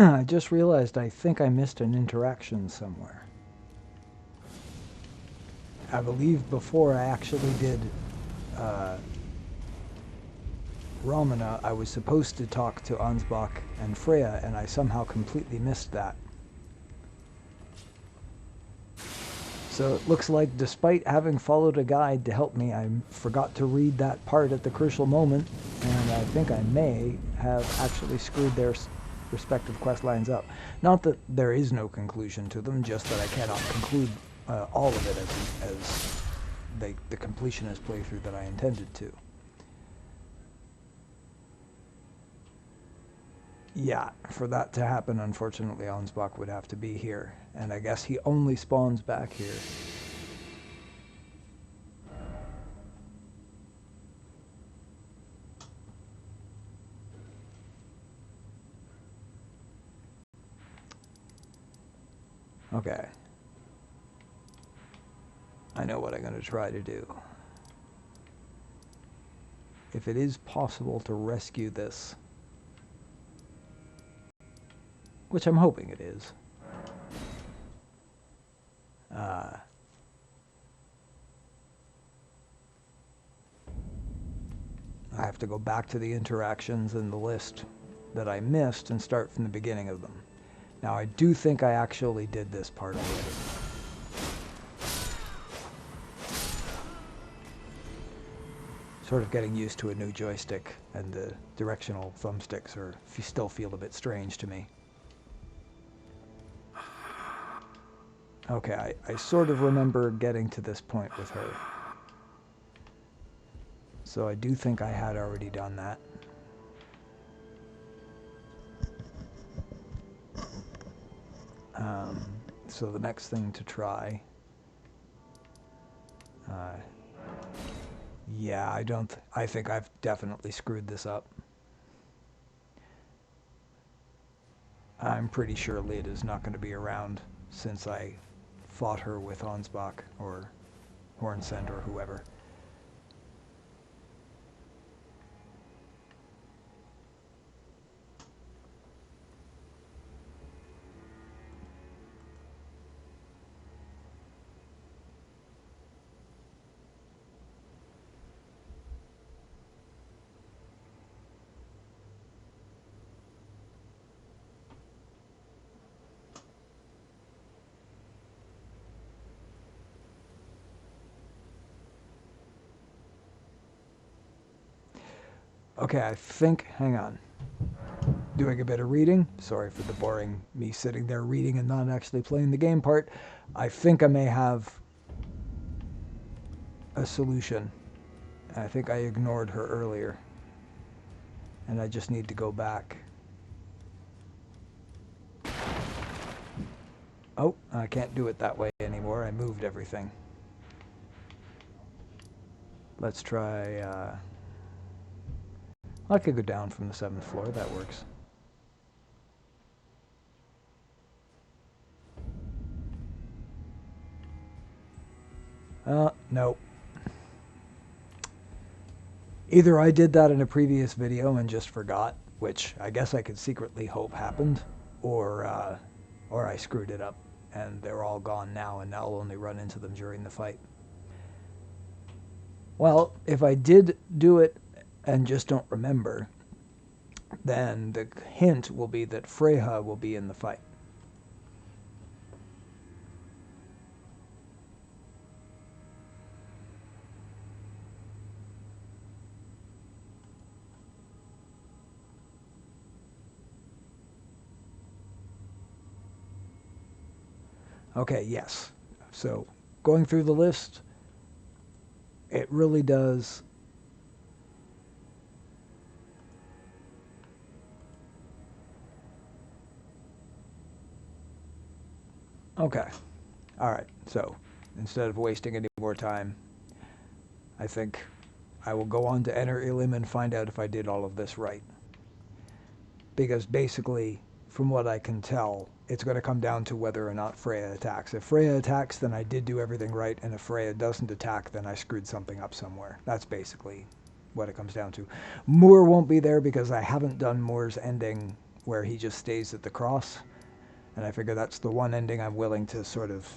I just realized I think I missed an interaction somewhere. I believe before I actually did uh, Ramana, I was supposed to talk to Ansbach and Freya, and I somehow completely missed that. So it looks like despite having followed a guide to help me, I forgot to read that part at the crucial moment, and I think I may have actually screwed their respective quest lines up. Not that there is no conclusion to them, just that I cannot conclude all of it as the completionist playthrough that I intended to. Yeah, for that to happen, unfortunately, Ansbach would have to be here, and I guess he only spawns back here. Okay. I know what I'm going to try to do. If it is possible to rescue this, which I'm hoping it is, I have to go back to the interactions in the list that I missed and start from the beginning of them. Now, I do think I actually did this part already. Sort of getting used to a new joystick, and the directional thumbsticks still feel a bit strange to me. Okay, I sort of remember getting to this point with her. So I do think I had already done that. So the next thing to try... yeah, I think I've definitely screwed this up. I'm pretty sure Lyd is not going to be around since I fought her with Ansbach or Hornsend or whoever. Okay, I think, hang on. Doing a bit of reading. Sorry for the boring me sitting there reading and not actually playing the game part. I think I may have a solution. I think I ignored her earlier. And I just need to go back. Oh, I can't do it that way anymore. I moved everything. Let's try... I could go down from the 7th floor. That works. Nope. Either I did that in a previous video and just forgot, which I guess I could secretly hope happened, or I screwed it up, and they're all gone now, and I'll only run into them during the fight. Well, if I did do it and just don't remember, then the hint will be that Freya will be in the fight. Okay, yes. So, going through the list, it really does... Okay. Alright, so, instead of wasting any more time, I think I will go on to Enir Ilim and find out if I did all of this right. Because basically, from what I can tell, it's going to come down to whether or not Freya attacks. If Freya attacks, then I did do everything right, and if Freya doesn't attack, then I screwed something up somewhere. That's basically what it comes down to. Moore won't be there because I haven't done Moore's ending where he just stays at the cross. And I figure that's the one ending I'm willing to sort of...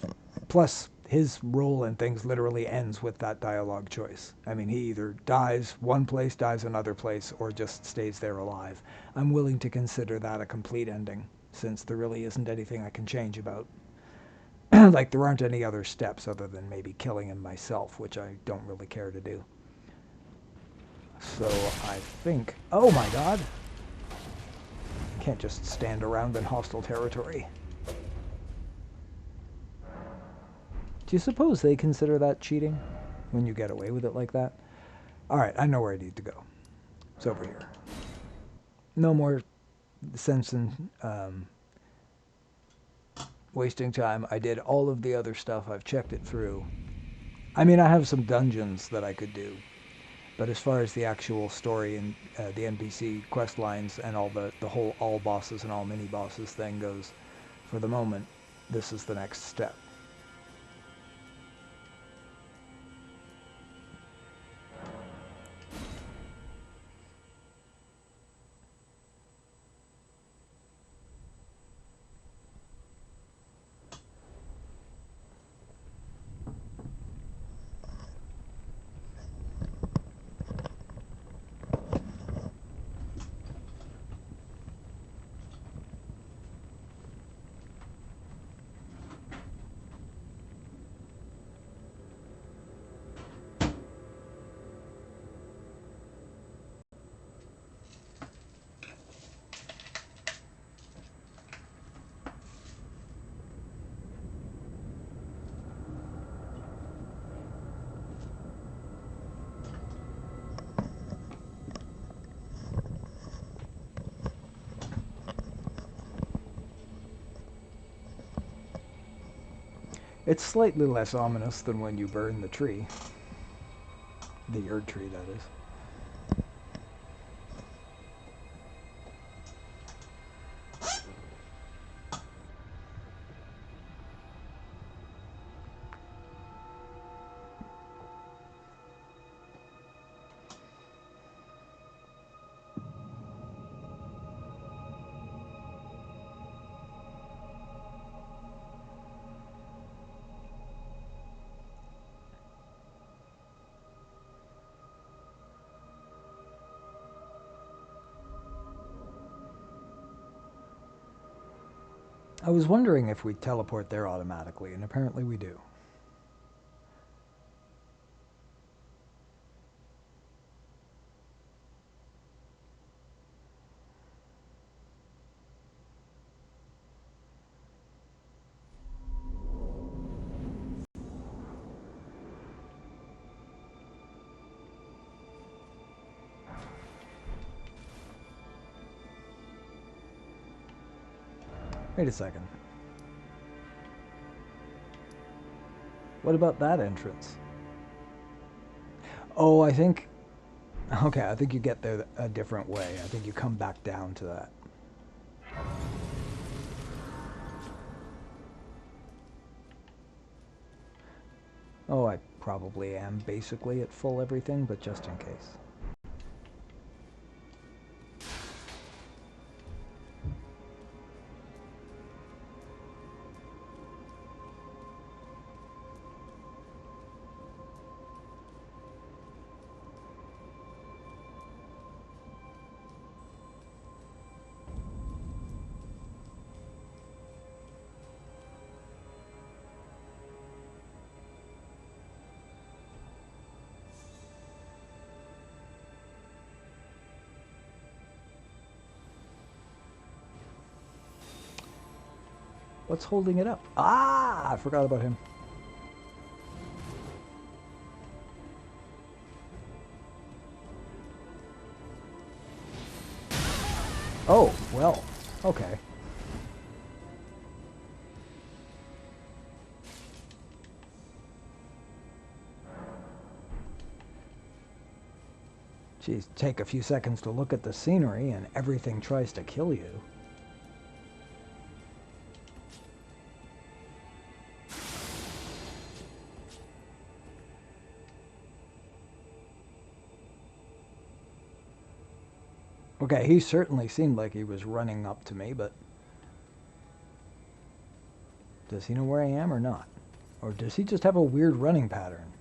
Plus, his role in things literally ends with that dialogue choice. I mean, he either dies one place, dies another place, or just stays there alive. I'm willing to consider that a complete ending, since there really isn't anything I can change about. Like, there aren't any other steps other than maybe killing him myself, which I don't really care to do. So I think... Oh my god! Can't just stand around in hostile territory. Do you suppose they consider that cheating? When you get away with it like that? Alright, I know where I need to go. It's over here. No more sense in wasting time. I did all of the other stuff. I've checked it through. I mean, I have some dungeons that I could do. But as far as the actual story and the NPC quest lines and all the whole all bosses and all mini bosses thing goes, for the moment, this is the next step. It's slightly less ominous than when you burn the tree. The Erd tree, that is. I was wondering if we teleport there automatically, and apparently we do. Wait a second. What about that entrance? Oh, I think... Okay, I think you get there a different way. I think you come back down to that. Oh, I probably am basically at full everything, but just in case. What's holding it up? Ah! I forgot about him. Oh, well, okay. Geez, take a few seconds to look at the scenery and everything tries to kill you. Okay, he certainly seemed like he was running up to me, but does he know where I am or not? Or does he just have a weird running pattern?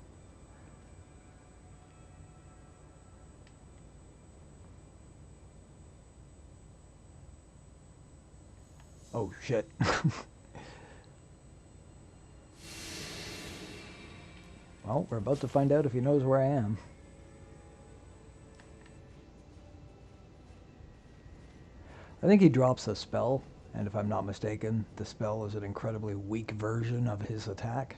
Oh, shit. Well, we're about to find out if he knows where I am. I think he drops a spell, and if I'm not mistaken, the spell is an incredibly weak version of his attack.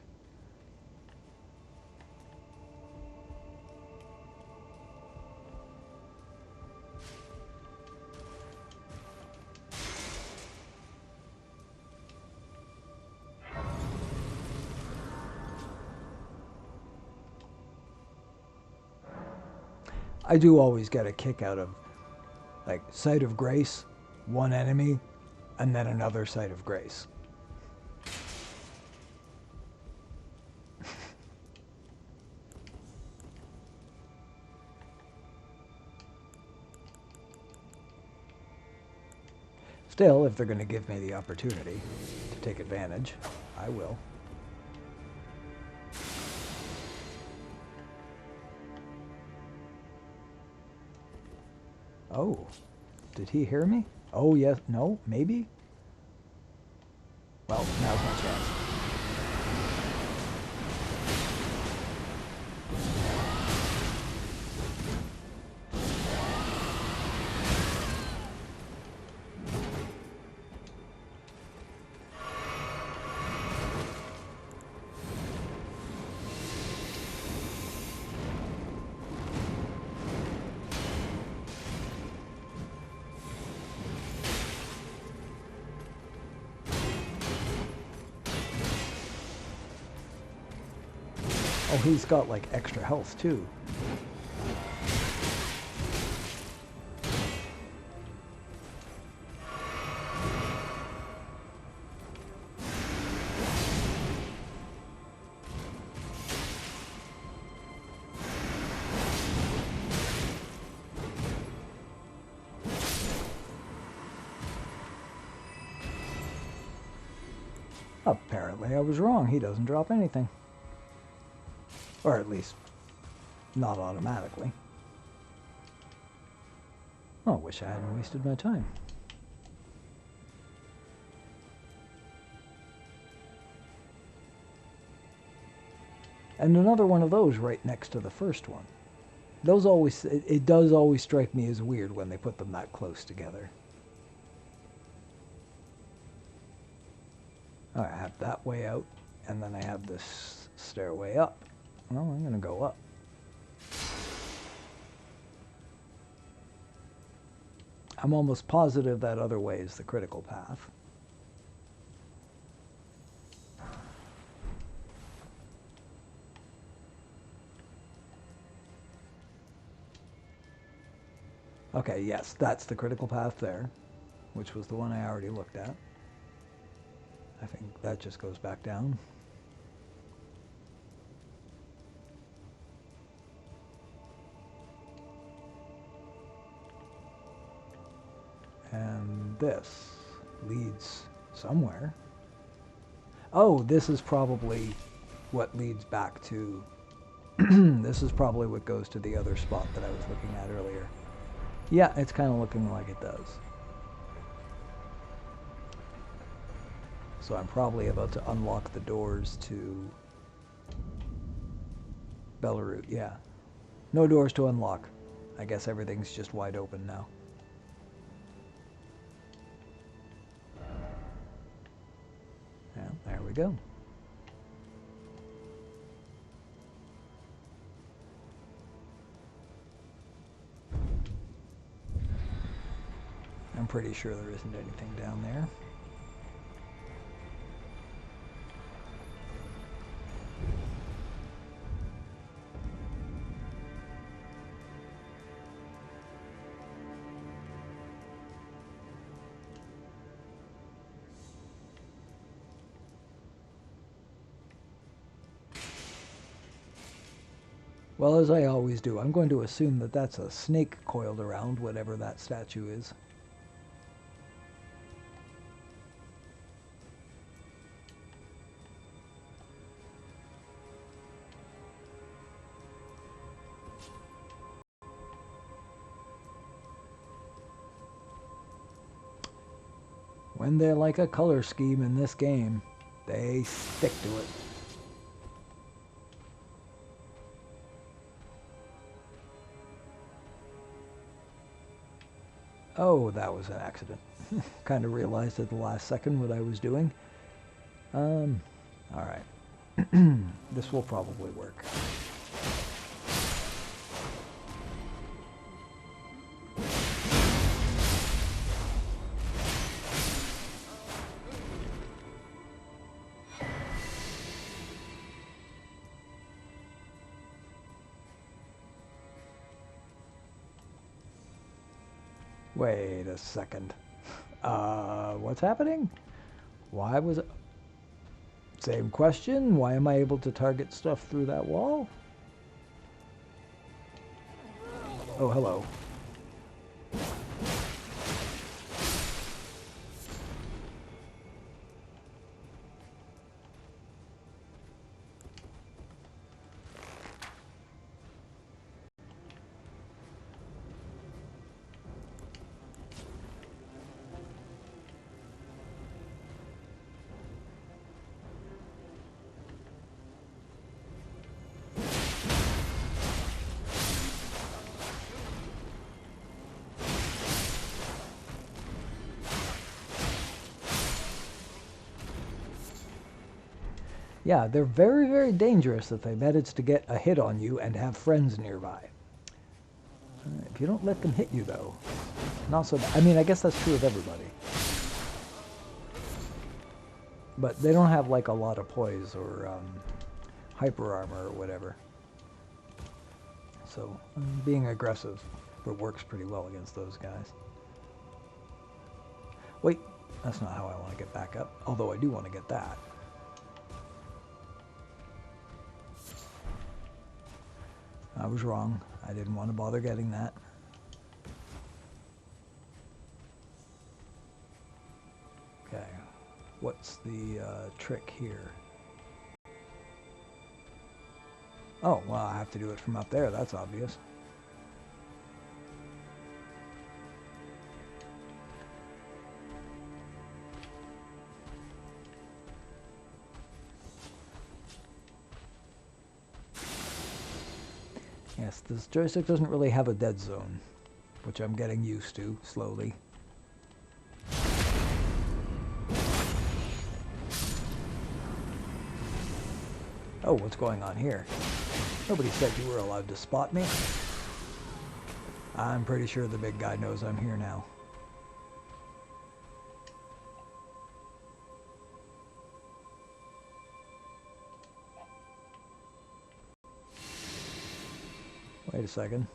I do always get a kick out of, like, Sight of Grace, one enemy, and then another Sight of Grace. Still, if they're going to give me the opportunity to take advantage, I will. Oh, did he hear me? Oh, yes, no, maybe? Well, now's my chance. Oh, he's got, like, extra health, too. Apparently I was wrong. He doesn't drop anything. Or at least, not automatically. Oh, wish I hadn't wasted my time. And another one of those right next to the first one. Those always, it does always strike me as weird when they put them that close together. I have that way out, and then I have this stairway up. Well, I'm going to go up. I'm almost positive that other way is the critical path. Okay, yes, that's the critical path there, which was the one I already looked at. I think that just goes back down. And this leads somewhere. Oh, this is probably what leads back to... This is probably what goes to the other spot that I was looking at earlier. Yeah, it's kind of looking like it does. So I'm probably about to unlock the doors to Belarus. Yeah. No doors to unlock. I guess everything's just wide open now. Yeah, there we go. I'm pretty sure there isn't anything down there. Well, as I always do, I'm going to assume that that's a snake coiled around whatever that statue is. When they like a color scheme in this game, they stick to it. Oh, that was an accident. Kind of realized at the last second what I was doing. Alright. This will probably work. Wait a second. What's happening? Why was it... Same question. Why am I able to target stuff through that wall? Oh, hello. Yeah, they're very, very dangerous if they manage to get a hit on you and have friends nearby. If you don't let them hit you, though, not so bad. I mean, I guess that's true of everybody. But they don't have, like, a lot of poise or hyper armor or whatever. So, being aggressive works pretty well against those guys. Wait, that's not how I want to get back up, although I do want to get that. I was wrong. I didn't want to bother getting that. Okay. What's the trick here? Oh, well, I have to do it from up there. That's obvious. Yes, this joystick doesn't really have a dead zone, which I'm getting used to, slowly. Oh, what's going on here? Nobody said you were allowed to spot me. I'm pretty sure the big guy knows I'm here now. Wait a second.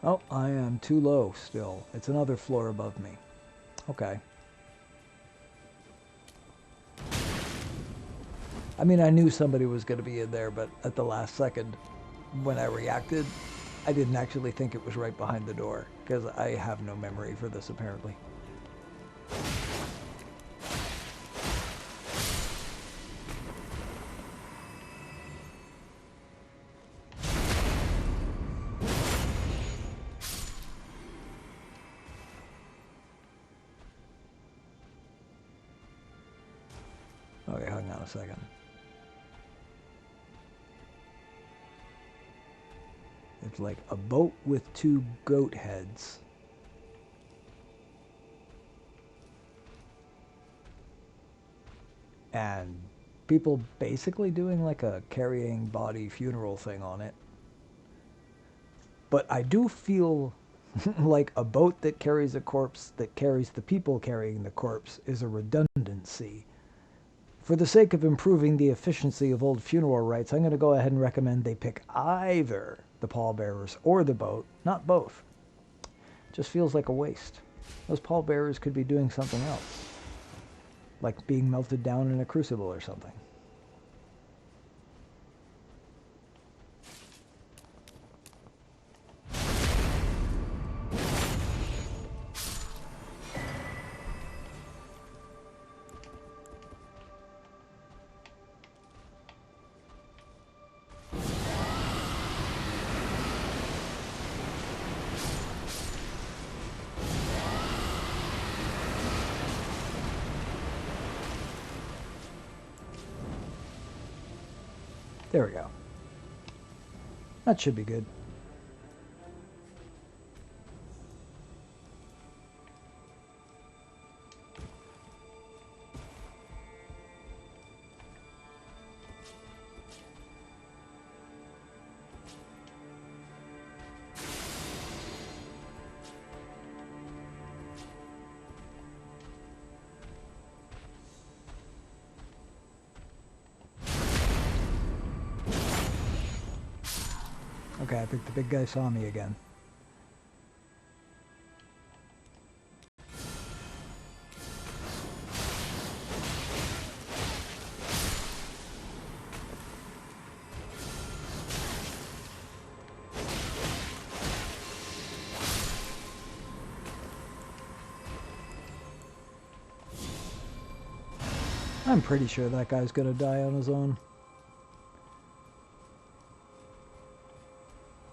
Oh, I am too low still. It's another floor above me. Okay. I mean, I knew somebody was going to be in there, but at the last second, when I reacted, I didn't actually think it was right behind the door, because I have no memory for this, apparently. Okay, hang on a second. It's like a boat with two goat heads. And people basically doing like a carrying body funeral thing on it. But I do feel like a boat that carries a corpse that carries the people carrying the corpse is a redundancy. For the sake of improving the efficiency of old funeral rites, I'm going to go ahead and recommend they pick either the pallbearers or the boat, not both. Just feels like a waste. Those pallbearers could be doing something else. Like being melted down in a crucible or something. There we go. That should be good. Okay, I think the big guy saw me again. I'm pretty sure that guy's gonna die on his own.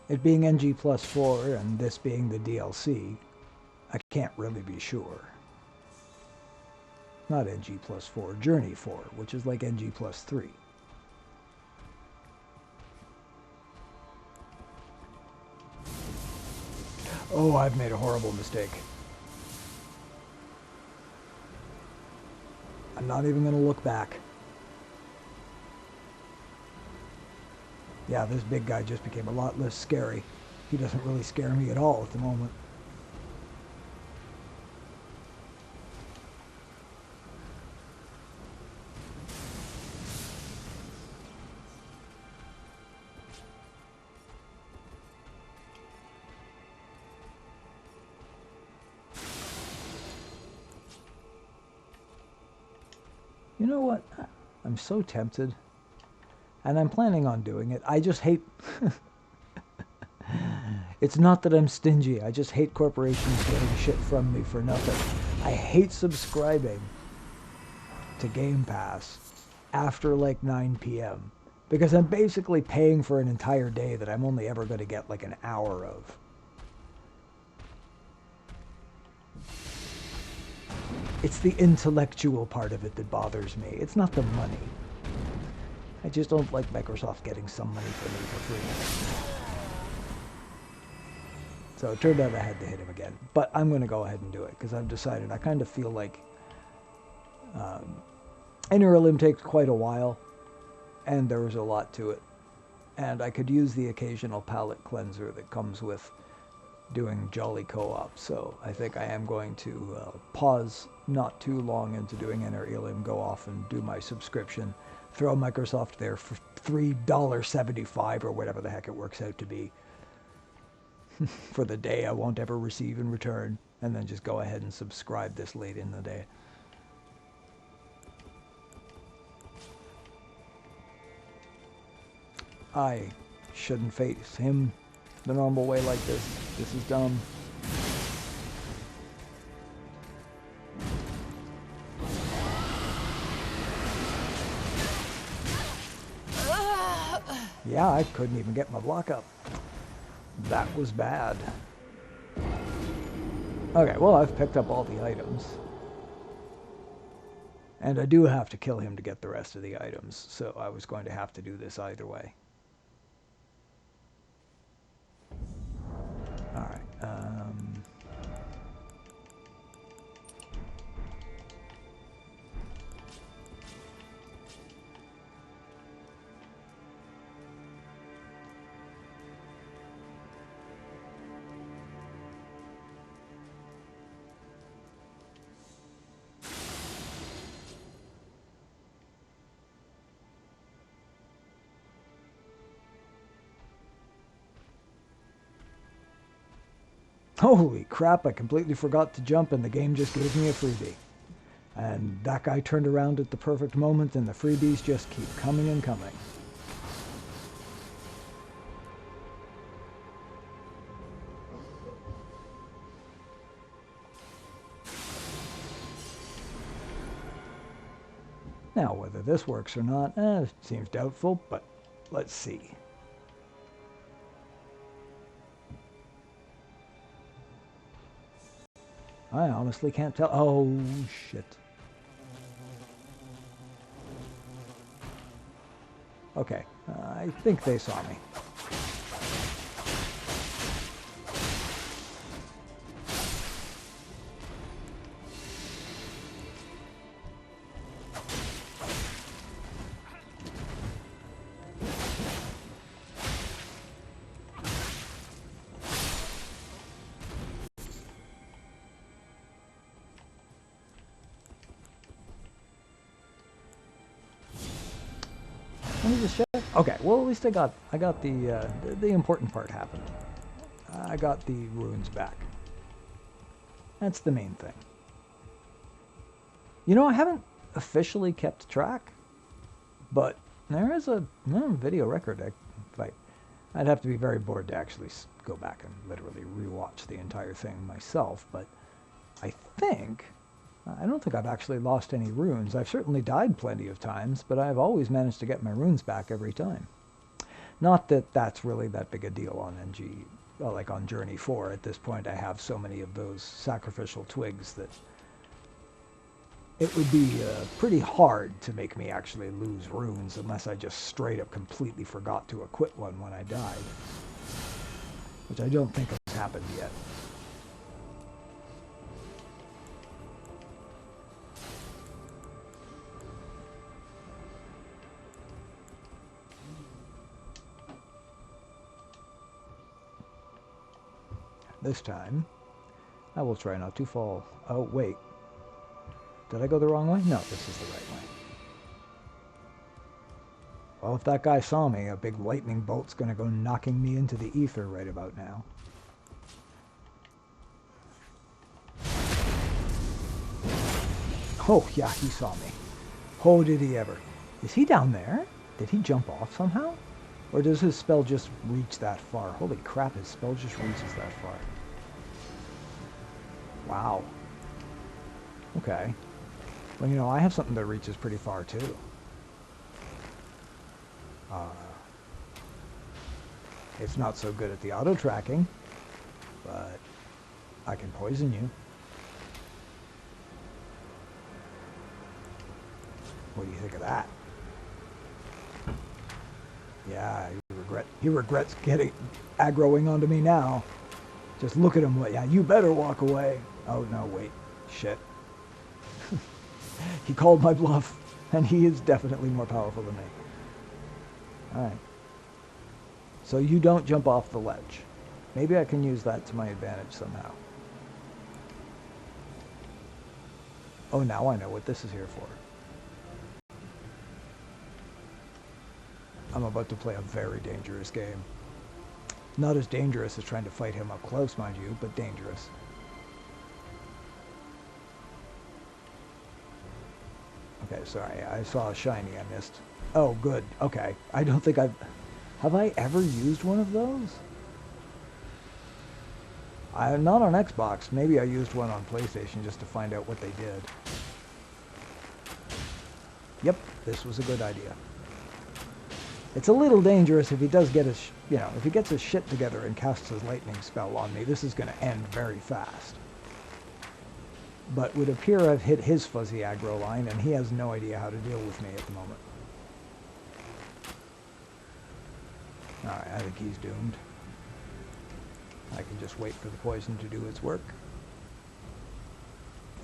It being NG plus 4 and this being the DLC, I can't really be sure. Not NG plus 4, Journey 4, which is like NG plus 3. Oh, I've made a horrible mistake. I'm not even going to look back. Yeah, this big guy just became a lot less scary. He doesn't really scare me at all at the moment. You know what? I'm so tempted. And I'm planning on doing it. I just hate... It's not that I'm stingy. I just hate corporations getting shit from me for nothing. I hate subscribing to Game Pass after like 9 p.m. Because I'm basically paying for an entire day that I'm only ever going to get like an hour of. It's the intellectual part of it that bothers me. It's not the money. I just don't like Microsoft getting some money for me for free. So it turned out I had to hit him again. But I'm going to go ahead and do it because I've decided I kind of feel like Enir Ilim takes quite a while and there was a lot to it. And I could use the occasional palate cleanser that comes with doing Jolly Co-op. So I think I am going to pause not too long into doing Enir Ilim, go off and do my subscription, throw Microsoft there for $3.75 or whatever the heck it works out to be for the day I won't ever receive in return, and then just go ahead and subscribe this late in the day. I shouldn't face him the normal way like this. This is dumb. Yeah, I couldn't even get my block up. That was bad. Okay, well, I've picked up all the items. And I do have to kill him to get the rest of the items, so I was going to have to do this either way. Alright, holy crap, I completely forgot to jump and the game just gave me a freebie. And that guy turned around at the perfect moment, and the freebies just keep coming and coming. Now, whether this works or not, seems doubtful, but let's see. I honestly can't tell. Oh, shit. Okay, I think they saw me. Let me just check. Okay, well at least I got the important part happened. I got the runes back. That's the main thing. You know, I haven't officially kept track, but there is a video record. I'd have to be very bored to actually go back and literally rewatch the entire thing myself, but I don't think I've actually lost any runes. I've certainly died plenty of times, but I've always managed to get my runes back every time. Not that that's really that big a deal on NG, like on Journey 4. At this point, I have so many of those sacrificial twigs that it would be pretty hard to make me actually lose runes unless I just straight up completely forgot to equip one when I died. Which I don't think has happened yet. This time, I will try not to fall. Oh, wait. Did I go the wrong way? No, this is the right way. Well, if that guy saw me, a big lightning bolt's going to go knocking me into the ether right about now. Oh, yeah, he saw me. Oh, did he ever. Is he down there? Did he jump off somehow? Or does his spell just reach that far? Holy crap, his spell just reaches that far. Wow. Okay. Well, you know, I have something that reaches pretty far, too. It's not so good at the auto-tracking, but I can poison you. What do you think of that? Yeah, he regrets getting aggroing onto me now. Just look at him. Yeah, you better walk away. Oh no, wait, shit. He called my bluff, and he is definitely more powerful than me. All right. So you don't jump off the ledge. Maybe I can use that to my advantage somehow. Oh, now I know what this is here for. I'm about to play a very dangerous game. Not as dangerous as trying to fight him up close, mind you, but dangerous. Okay, sorry, I saw a shiny I missed. Oh, good, okay. I don't think have I ever used one of those? Not on Xbox. Maybe I used one on PlayStation just to find out what they did. Yep, this was a good idea. It's a little dangerous if he does get his, if he gets his shit together and casts his lightning spell on me. This is going to end very fast. But would appear I've hit his fuzzy aggro line, and he has no idea how to deal with me at the moment. Alright, I think he's doomed. I can just wait for the poison to do its work.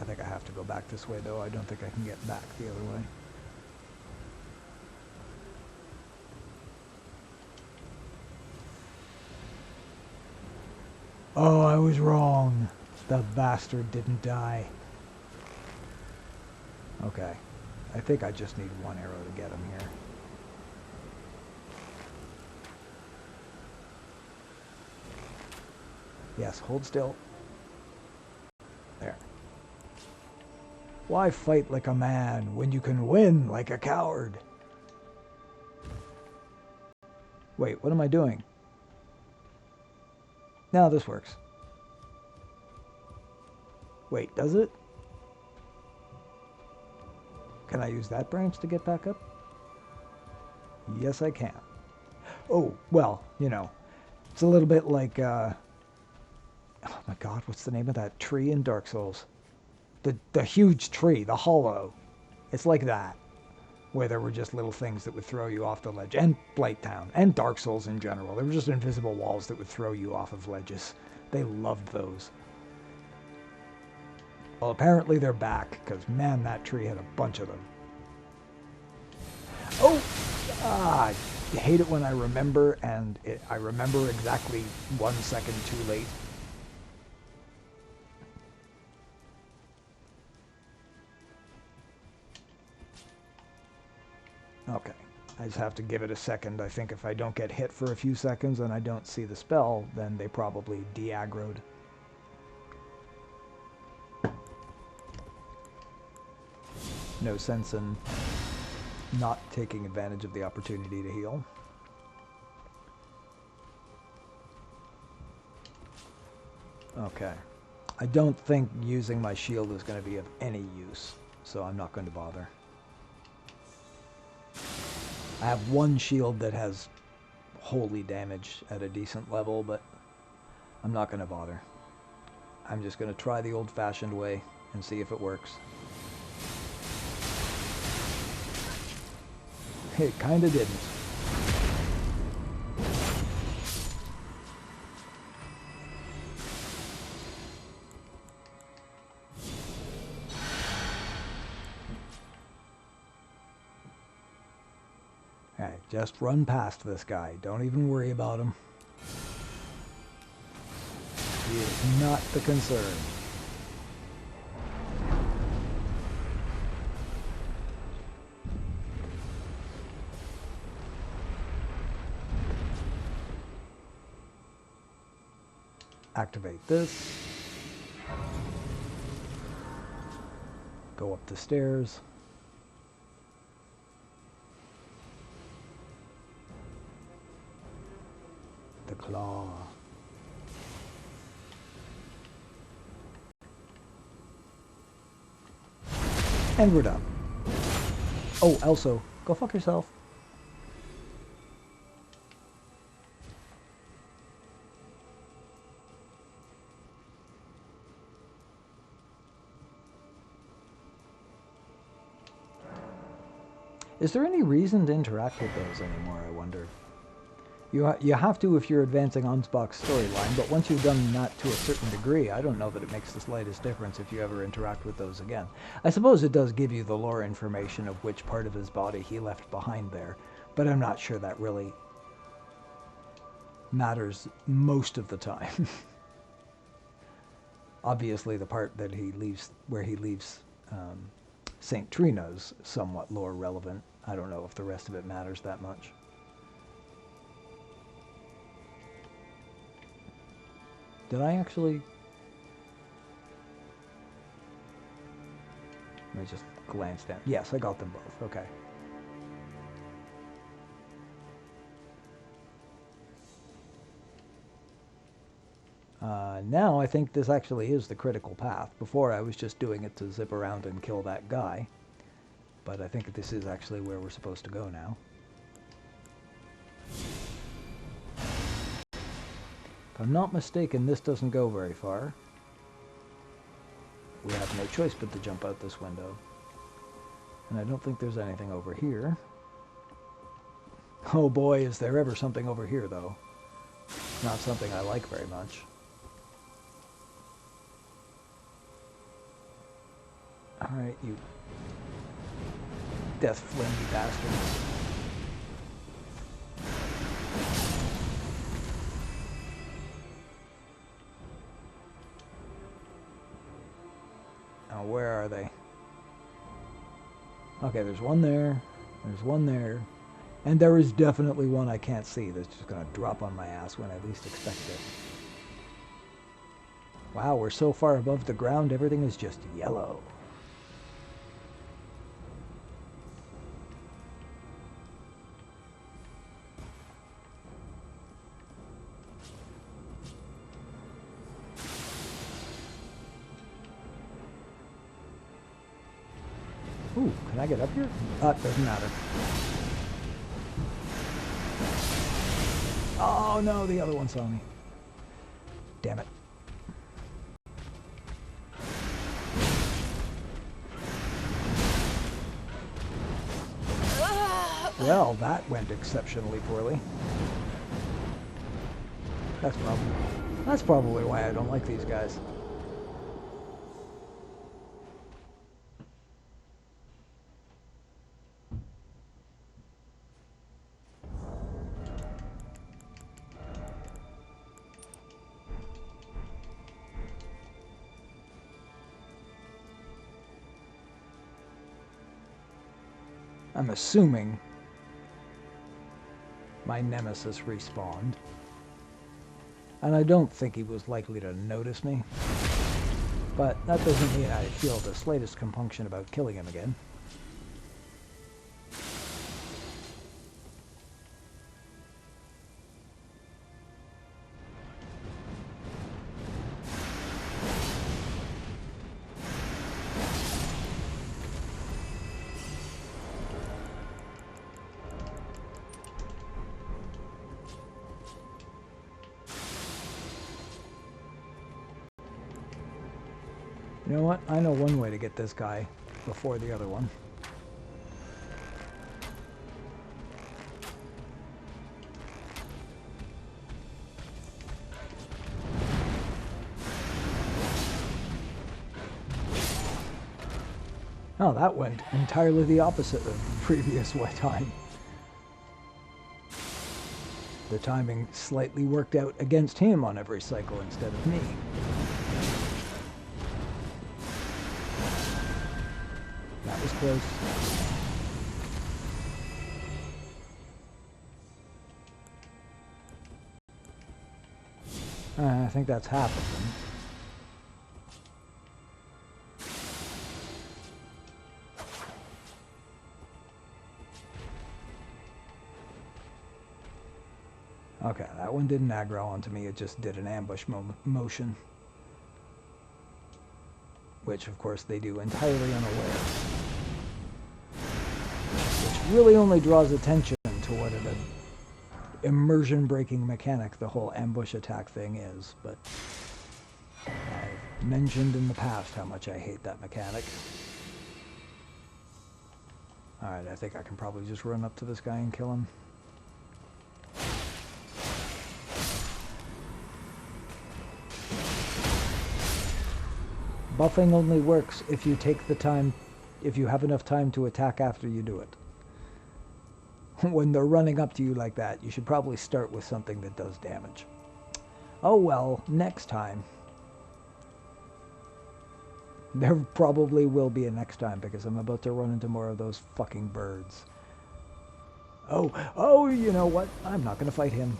I think I have to go back this way, though. I don't think I can get back the other way. Oh, I was wrong. The bastard didn't die. Okay. I think I just need one arrow to get him here. Yes, hold still. There. Why fight like a man when you can win like a coward? Wait, what am I doing? No, this works. Wait, does it? Can I use that branch to get back up? Yes, I can. Oh, well, you know, it's a little bit like, oh my god, what's the name of that tree in Dark Souls? The huge tree, the hollow. It's like that, where there were just little things that would throw you off the ledge. And Blighttown, and Dark Souls in general. There were just invisible walls that would throw you off of ledges. They loved those. Well, apparently they're back, because man, that tree had a bunch of them. Oh! Ah, I hate it when I remember, and I remember exactly 1 second too late. Okay, I just have to give it a second. I think if I don't get hit for a few seconds and I don't see the spell, then they probably de-aggroed. No sense in not taking advantage of the opportunity to heal. Okay. I don't think using my shield is going to be of any use, so I'm not going to bother. I have one shield that has holy damage at a decent level, but I'm not going to bother. I'm just going to try the old-fashioned way and see if it works. It kind of didn't. Alright, just run past this guy. Don't even worry about him. He is not the concern. Activate this. Go up the stairs. The claw. And we're done. Oh, also, go fuck yourself. Is there any reason to interact with those anymore, I wonder? You have to if you're advancing Ansbach's storyline, but once you've done that to a certain degree, I don't know that it makes the slightest difference if you ever interact with those again. I suppose it does give you the lore information of which part of his body he left behind there, but I'm not sure that really matters most of the time. Obviously, the part that he leaves, where he leaves St. Trina's somewhat lore relevant. I don't know if the rest of it matters that much. Did I actually... Let me just glance down. Yes, I got them both. Okay. Now I think this actually is the critical path. Before I was just doing it to zip around and kill that guy. But I think this is actually where we're supposed to go now. If I'm not mistaken, this doesn't go very far. We have no choice but to jump out this window. And I don't think there's anything over here. Oh boy, is there ever something over here, though. Not something I like very much. Alright, you death flimsy bastards. Now, where are they? Okay, there's one there. There's one there. And there is definitely one I can't see that's just going to drop on my ass when I least expect it. Wow, we're so far above the ground, everything is just yellow. Ooh, can I get up here? Doesn't matter. Oh no, the other one saw me. Damn it. Well, that went exceptionally poorly. That's probably why I don't like these guys. I'm assuming my nemesis respawned. And I don't think he was likely to notice me. But that doesn't mean I feel the slightest compunction about killing him again. You know what? I know one way to get this guy before the other one. Oh, that went entirely the opposite of the previous time. The timing slightly worked out against him on every cycle instead of me. That was close. I think that's half of them. Okay, that one didn't aggro onto me, it just did an ambush motion. Which, of course, they do entirely unaware. Which really only draws attention to what an immersion-breaking mechanic the whole ambush attack thing is, but I've mentioned in the past how much I hate that mechanic. Alright, I think I can probably just run up to this guy and kill him. Buffing only works if you take the time, if you have enough time to attack after you do it. When they're running up to you like that, you should probably start with something that does damage. Oh well, next time. There probably will be a next time because I'm about to run into more of those fucking birds. Oh, you know what? I'm not going to fight him.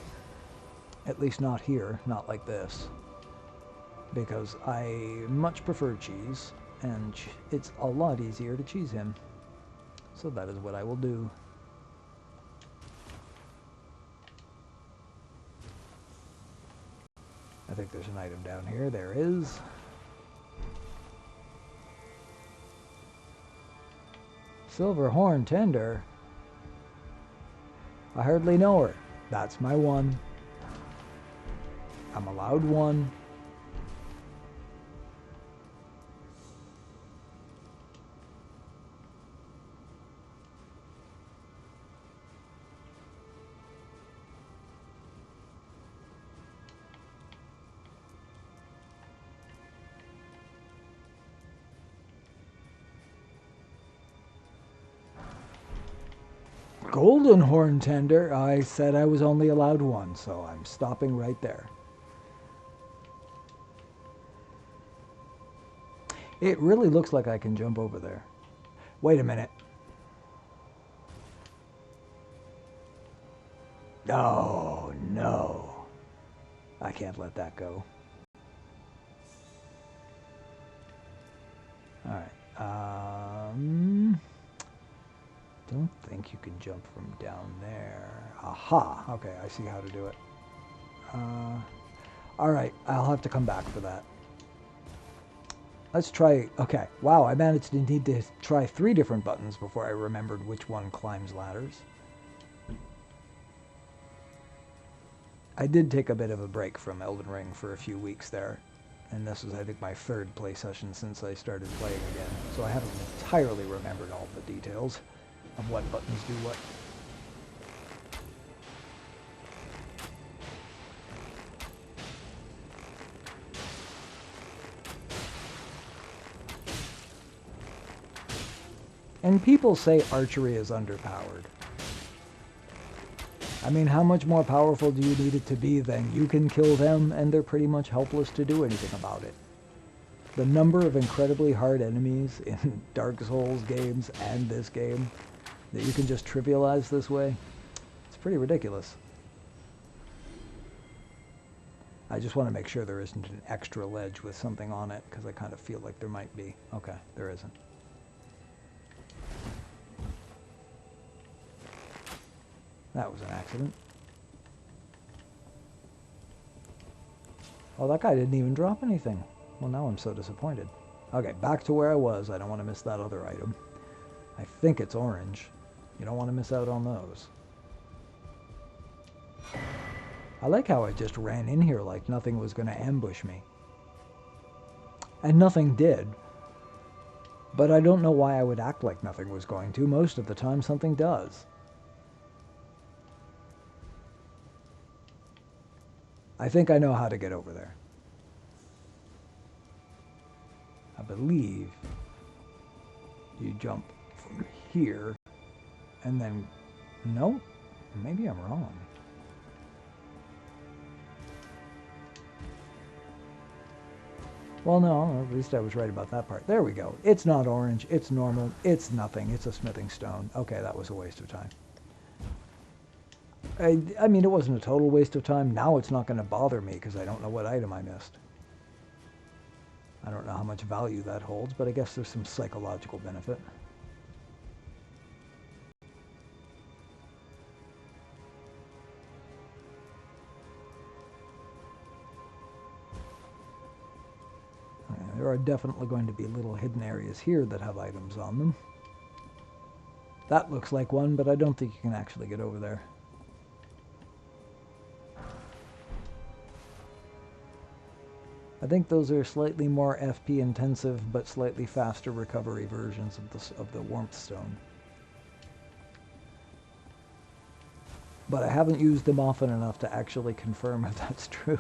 At least not here, not like this. Because I much prefer cheese, and it's a lot easier to cheese him. So that is what I will do. I think there's an item down here. There is. Silver horn tender. I hardly know her. That's my one. I'm allowed one. Golden horn tender. I said I was only allowed one, so I'm stopping right there. It really looks like I can jump over there. Wait a minute. Oh, no. I can't let that go. Alright. Don't think you can jump from down there. Aha! Okay, I see how to do it. Alright, I'll have to come back for that. Let's try, okay, wow, I managed to need to try 3 different buttons before I remembered which one climbs ladders. I did take a bit of a break from Elden Ring for a few weeks there, and this was, I think, my 3rd play session since I started playing again, so I haven't entirely remembered all the details of what buttons do what. And people say archery is underpowered. I mean, how much more powerful do you need it to be than you can kill them and they're pretty much helpless to do anything about it? The number of incredibly hard enemies in Dark Souls games and this game that you can just trivialize this way, it's pretty ridiculous. I just want to make sure there isn't an extra ledge with something on it, because I kind of feel like there might be. Okay, there isn't. That was an accident. Oh, that guy didn't even drop anything. Well, now I'm so disappointed. Okay, back to where I was. I don't want to miss that other item. I think it's orange. You don't want to miss out on those. I like how I just ran in here like nothing was going to ambush me. And nothing did. But I don't know why I would act like nothing was going to. Most of the time something does. I think I know how to get over there. I believe you jump from here and then... No? Maybe I'm wrong. Well, no, at least I was right about that part. There we go. It's not orange. It's normal. It's nothing. It's a smithing stone. Okay, that was a waste of time. I mean, it wasn't a total waste of time. Now it's not going to bother me because I don't know what item I missed. I don't know how much value that holds, but I guess there's some psychological benefit. There are definitely going to be little hidden areas here that have items on them. That looks like one, but I don't think you can actually get over there. I think those are slightly more FP intensive, but slightly faster recovery versions of the warmth stone. But I haven't used them often enough to actually confirm if that's true.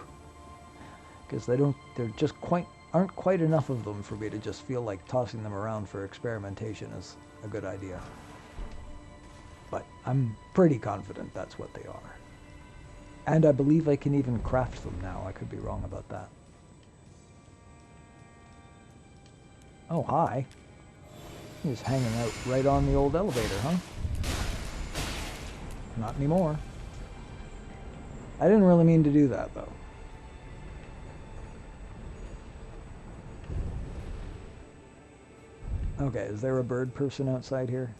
Because they're just aren't quite enough of them for me to just feel like tossing them around for experimentation is a good idea. But I'm pretty confident that's what they are. And I believe I can even craft them now. I could be wrong about that. Oh, hi. He's hanging out right on the old elevator, huh? Not anymore. I didn't really mean to do that, though. Okay, is there a bird person outside here?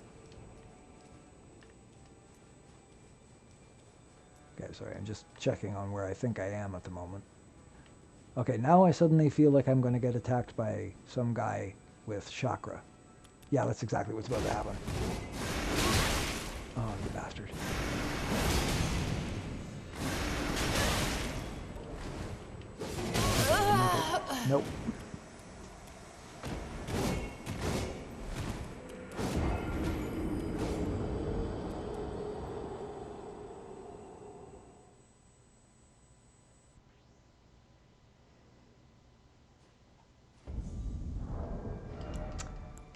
Okay, sorry, I'm just checking on where I think I am at the moment. Okay, now I suddenly feel like I'm going to get attacked by some guy with chakra. Yeah, that's exactly what's about to happen. Oh, you bastard. Nope.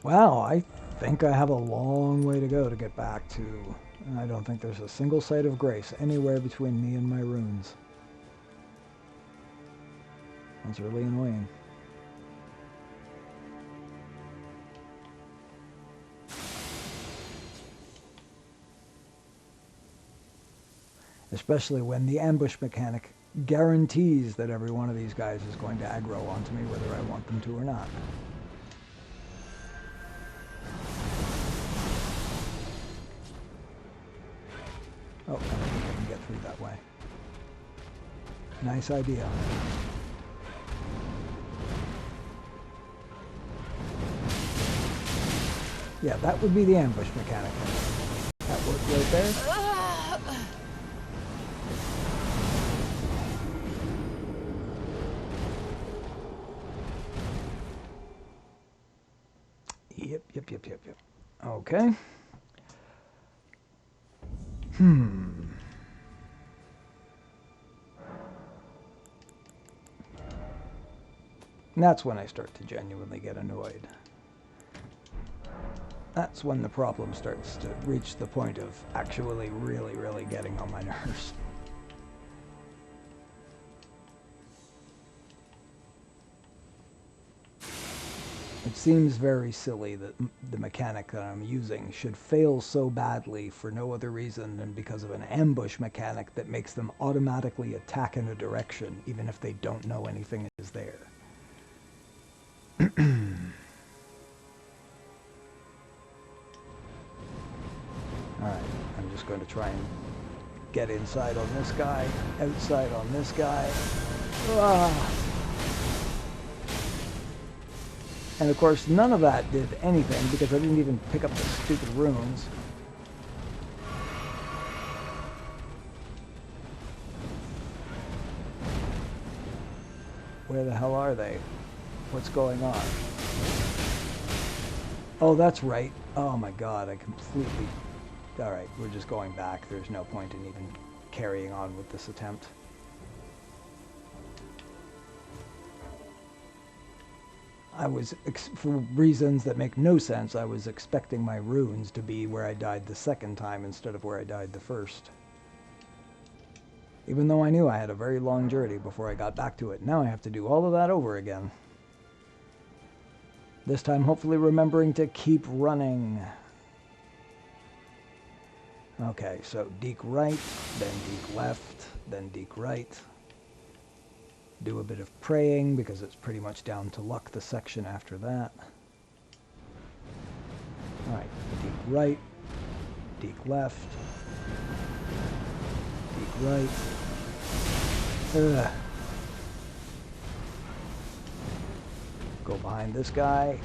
Wow, I think I have a long way to go to get back to... I don't think there's a single site of grace anywhere between me and my runes. That's really annoying. Especially when the ambush mechanic guarantees that every one of these guys is going to aggro onto me whether I want them to or not. Oh, I don't think I can get through that way. Nice idea. Yeah, that would be the ambush mechanic. That worked right there. Yep. Okay. And that's when I start to genuinely get annoyed. That's when the problem starts to reach the point of actually really getting on my nerves. It seems very silly that the mechanic that I'm using should fail so badly for no other reason than because of an ambush mechanic that makes them automatically attack in a direction, even if they don't know anything is there. Alright, I'm just going to try and get inside on this guy, outside on this guy. Ah. And of course, none of that did anything because I didn't even pick up the stupid runes. Where the hell are they? What's going on? Oh, that's right. Oh my god, I completely... Alright, we're just going back. There's no point in even carrying on with this attempt. I was, for reasons that make no sense, I was expecting my runes to be where I died the second time instead of where I died the first. Even though I knew I had a very long journey before I got back to it. Now I have to do all of that over again. This time hopefully remembering to keep running. Okay, so deke right, then deke left, then deke right. Do a bit of praying because it's pretty much down to luck the section after that. Alright, deke right, deke left, deke right. Ugh. Go behind this guy.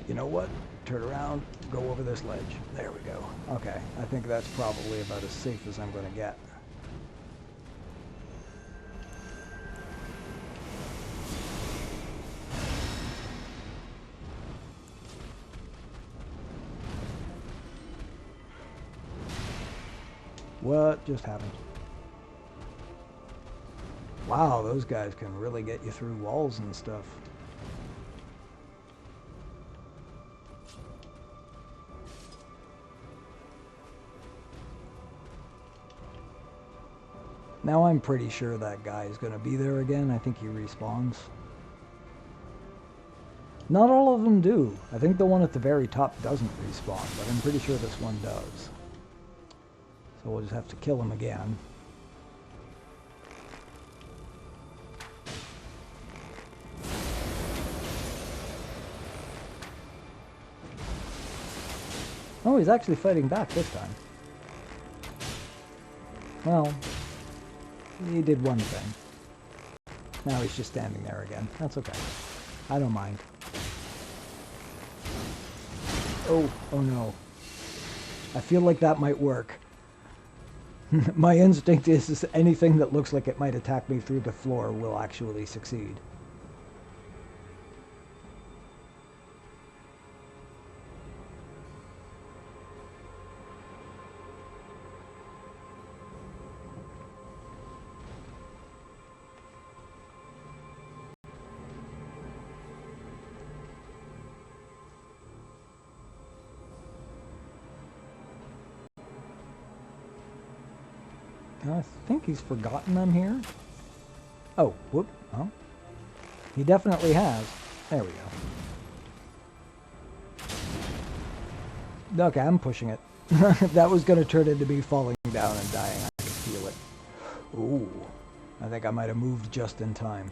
You know what? Turn around, go over this ledge. There we go. Okay, I think that's probably about as safe as I'm going to get. What just happened? Wow, those guys can really get you through walls and stuff. Now I'm pretty sure that guy is going to be there again. I think he respawns. Not all of them do. I think the one at the very top doesn't respawn, but I'm pretty sure this one does. So we'll just have to kill him again. Oh, he's actually fighting back this time. Well, he did one thing. Now he's just standing there again. That's okay. I don't mind. Oh no. I feel like that might work. My instinct is anything that looks like it might attack me through the floor will actually succeed. I think he's forgotten I'm here. Oh, whoop. Oh. He definitely has. There we go. Okay, I'm pushing it. That was going to turn into me falling down and dying. I could feel it. Ooh. I think I might have moved just in time.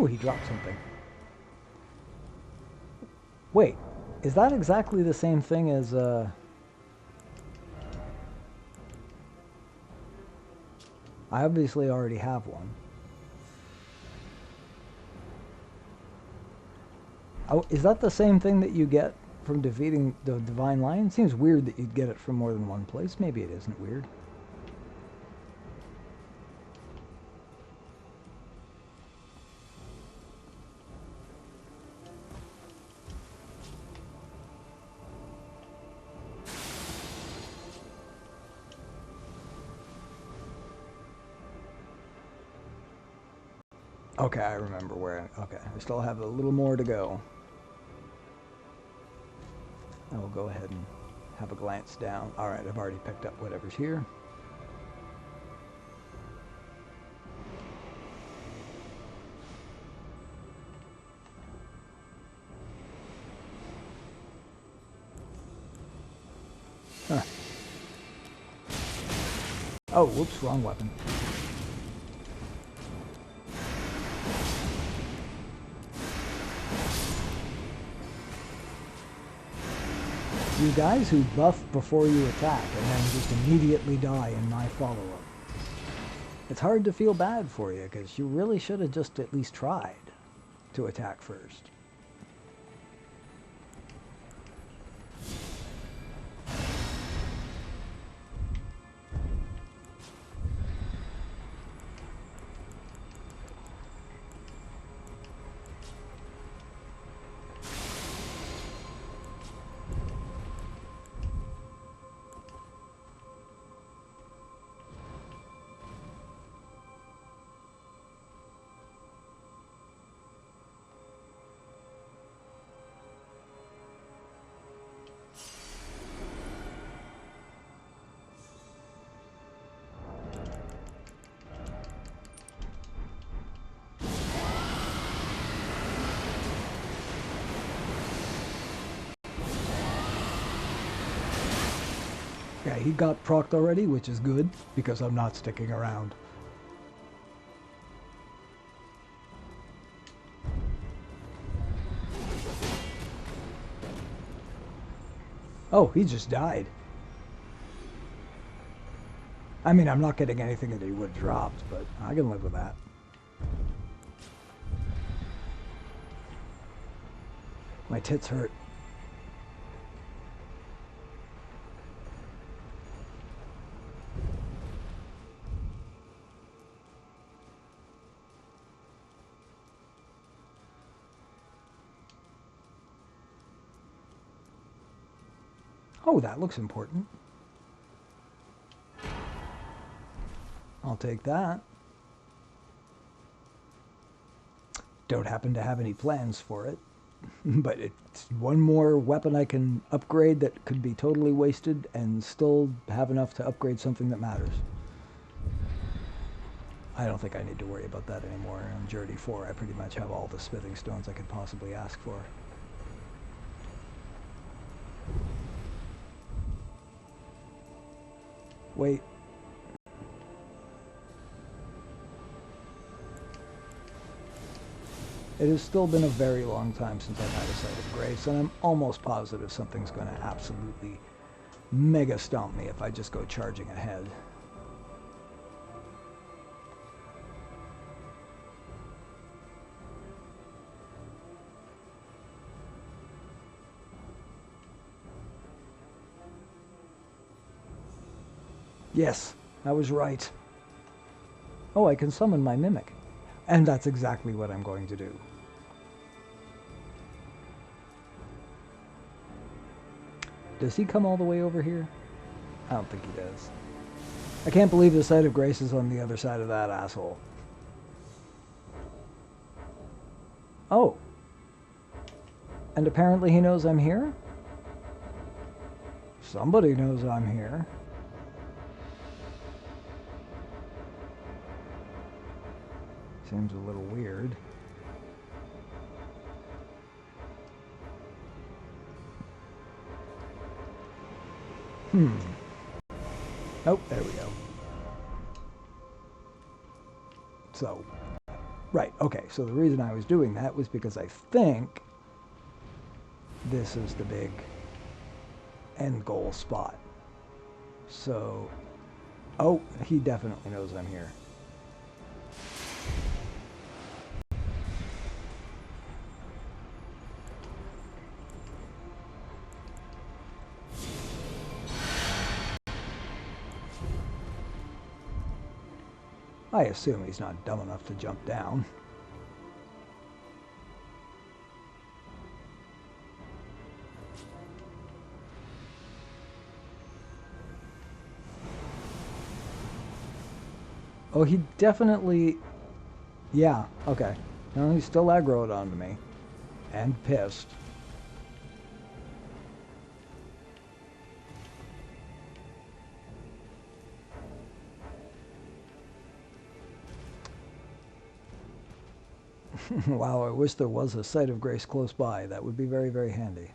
Oh, he dropped something. Wait, is that exactly the same thing as, I obviously already have one. Oh, is that the same thing that you get from defeating the Divine Lion? Seems weird that you'd get it from more than one place. Maybe it isn't weird. Okay, I remember where. Okay, I still have a little more to go. I will go ahead and have a glance down. All right, I've already picked up whatever's here. Huh. Oh, whoops, wrong weapon. You guys who buff before you attack and then just immediately die in my follow-up. It's hard to feel bad for you because you really should have just at least tried to attack first. Yeah, he got procced already, which is good, because I'm not sticking around. Oh, he just died. I mean, I'm not getting anything that he would have dropped, but I can live with that. My tits hurt. Oh, that looks important. I'll take that. Don't happen to have any plans for it, but it's one more weapon I can upgrade that could be totally wasted and still have enough to upgrade something that matters. I don't think I need to worry about that anymore. On Journey 4, I pretty much have all the smithing stones I could possibly ask for. Wait. It has still been a very long time since I've had a sight of grace, and I'm almost positive something's going to absolutely mega stomp me if I just go charging ahead. Yes, I was right. Oh, I can summon my mimic. And that's exactly what I'm going to do. Does he come all the way over here? I don't think he does. I can't believe the sight of grace is on the other side of that asshole. Oh. And apparently he knows I'm here? Somebody knows I'm here. Seems a little weird. Oh, there we go. So, Right, okay, so the reason I was doing that was because I think this is the big end goal spot. So, oh, he definitely knows I'm here. I assume he's not dumb enough to jump down. Oh, he definitely... Yeah, okay. No, he's still aggroed onto me. And pissed. Wow, I wish there was a site of grace close by. That would be very, very handy.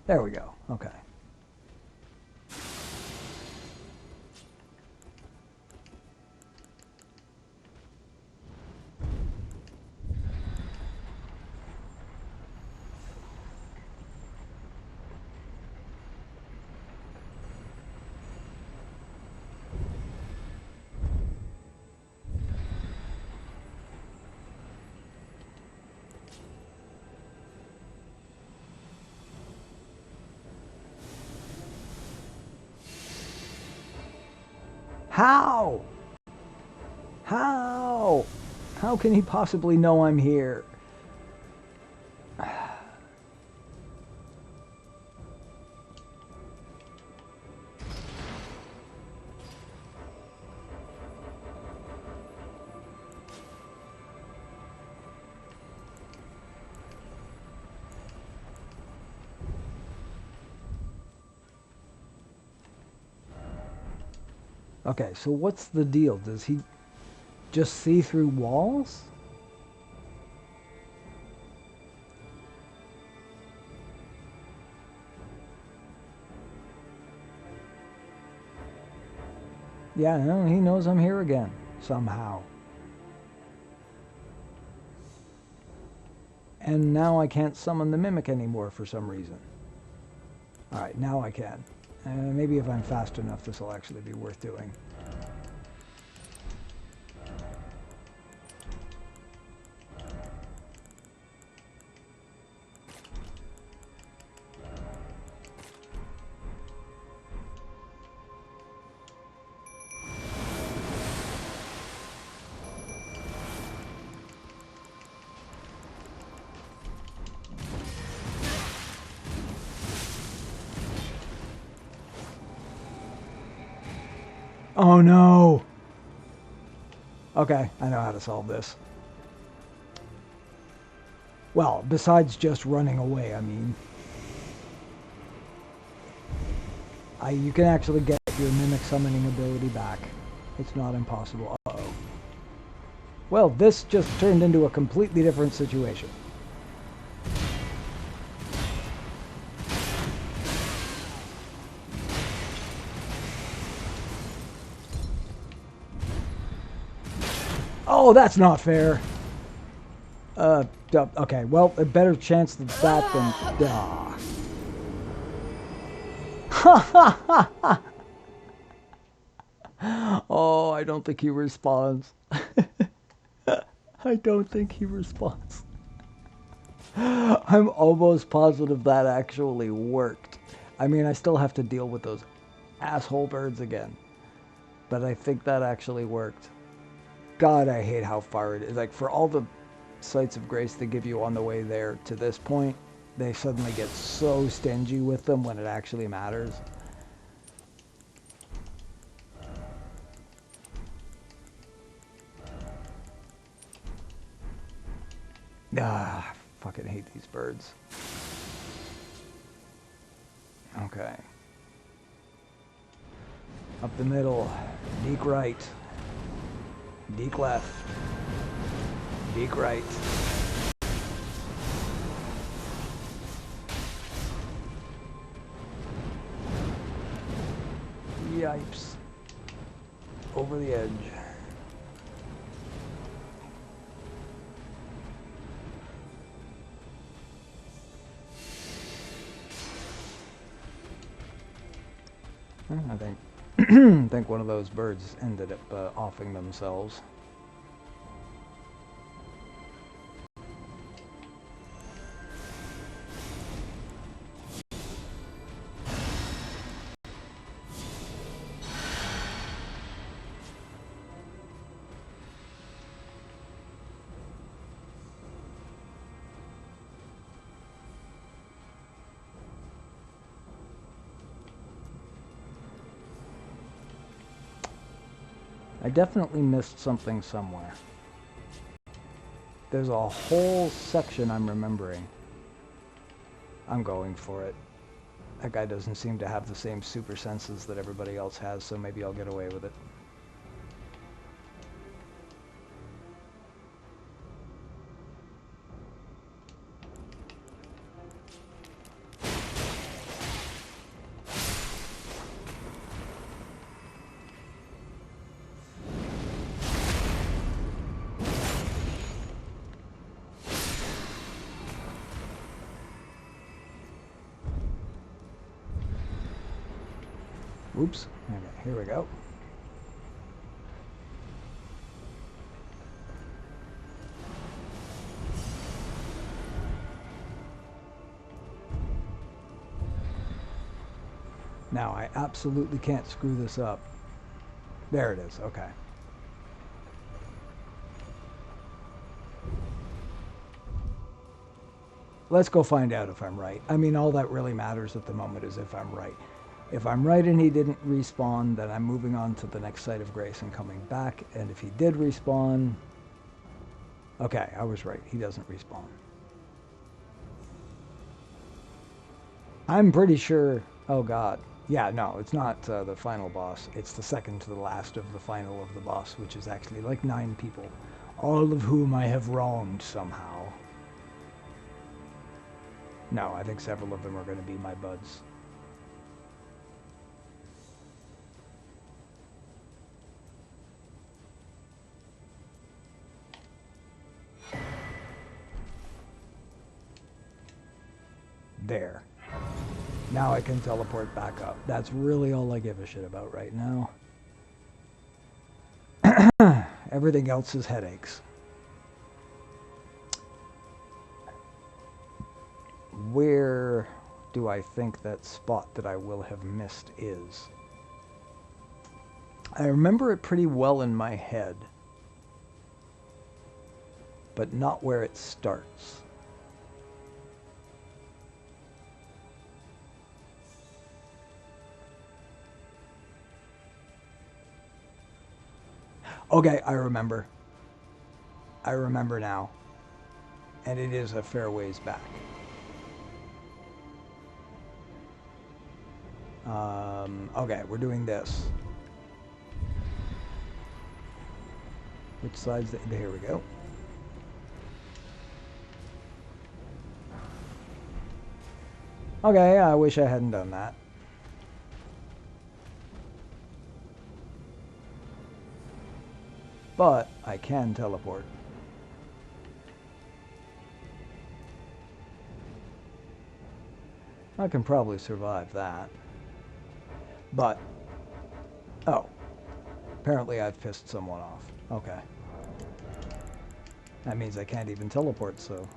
There we go. Okay. How? How? How can he possibly know I'm here? Okay, so what's the deal? Does he just see through walls? Yeah, no, he knows I'm here again, somehow. And now I can't summon the Mimic anymore for some reason. Alright, now I can. Maybe if I'm fast enough, this will actually be worth doing. Oh no! Okay, I know how to solve this. Well, besides just running away, I mean. You can actually get your Mimic summoning ability back. It's not impossible. Uh-oh. Well, this just turned into a completely different situation. Oh, that's not fair. Okay, well, a better chance than that than... Oh, I don't think he responds. I don't think he responds. I'm almost positive that actually worked. I mean, I still have to deal with those asshole birds again. But I think that actually worked. God, I hate how far it is. Like, for all the sites of grace they give you on the way there to this point, they suddenly get so stingy with them when it actually matters. Ah, I fucking hate these birds. Okay. Up the middle. Deke right. Deke left. Deke right. Yipes. Over the edge. I think I think one of those birds ended up offing themselves. I definitely missed something somewhere. There's a whole section I'm remembering. I'm going for it. That guy doesn't seem to have the same super senses that everybody else has, so maybe I'll get away with it. Oops. Okay, here we go. Now, I absolutely can't screw this up. There it is. Okay. Let's go find out if I'm right. I mean, all that really matters at the moment is if I'm right. If I'm right and he didn't respawn, then I'm moving on to the next site of grace and coming back. And if he did respawn... Okay, I was right. He doesn't respawn. I'm pretty sure... Oh, God. Yeah, no, it's not the final boss. It's the second to the last of the final of the boss, which is actually like 9 people. All of whom I have wronged somehow. No, I think several of them are going to be my buds. There. Now I can teleport back up. That's really all I give a shit about right now. Everything else is headaches. Where do I think that spot that I will have missed is? I remember it pretty well in my head, but not where it starts. Okay, I remember. I remember now. And it is a fair ways back. Okay, we're doing this. Which side's the... Here we go. Okay, I wish I hadn't done that. But I can teleport. I can probably survive that. But, oh, apparently I've pissed someone off. Okay. That means I can't even teleport, so...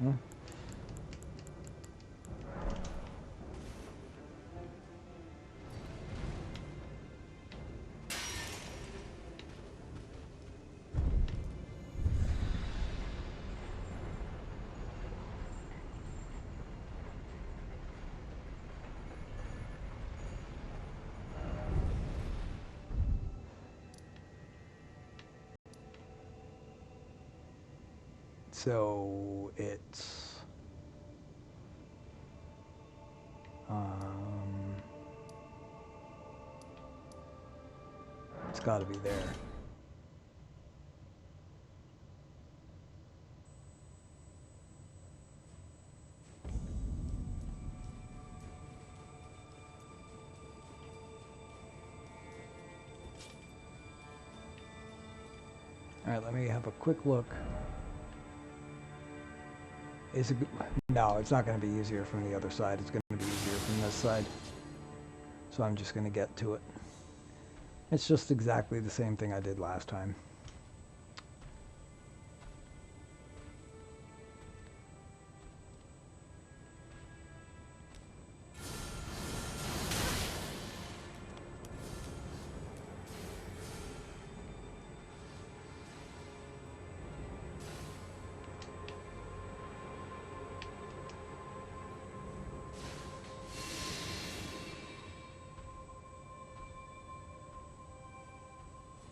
So it's it's got to be there. All right, let me have a quick look. Is it, no, it's not going to be easier from the other side. It's going to be easier from this side. So I'm just going to get to it. It's just exactly the same thing I did last time.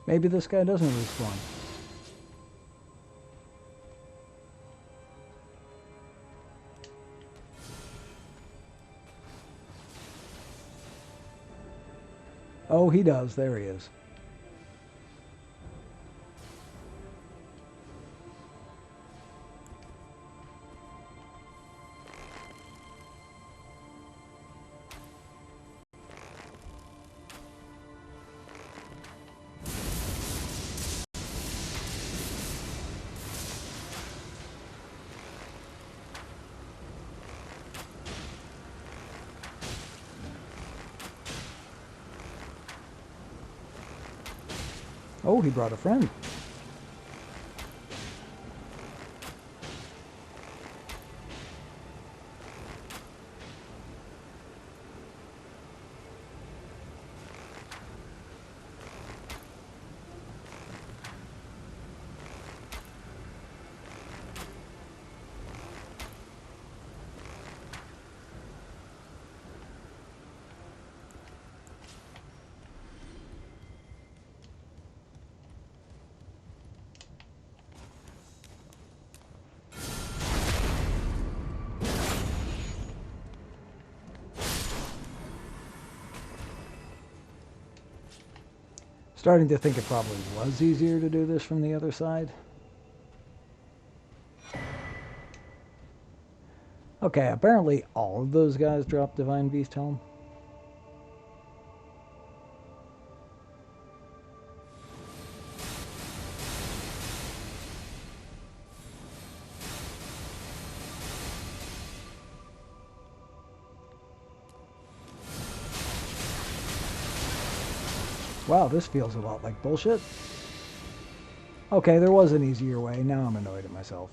Maybe this guy doesn't respawn. Oh, he does. There he is. Oh, he brought a friend. Starting to think it probably was easier to do this from the other side. Okay, apparently all of those guys dropped Divine Beast Helm. Wow, this feels a lot like bullshit. Okay, there was an easier way. Now I'm annoyed at myself.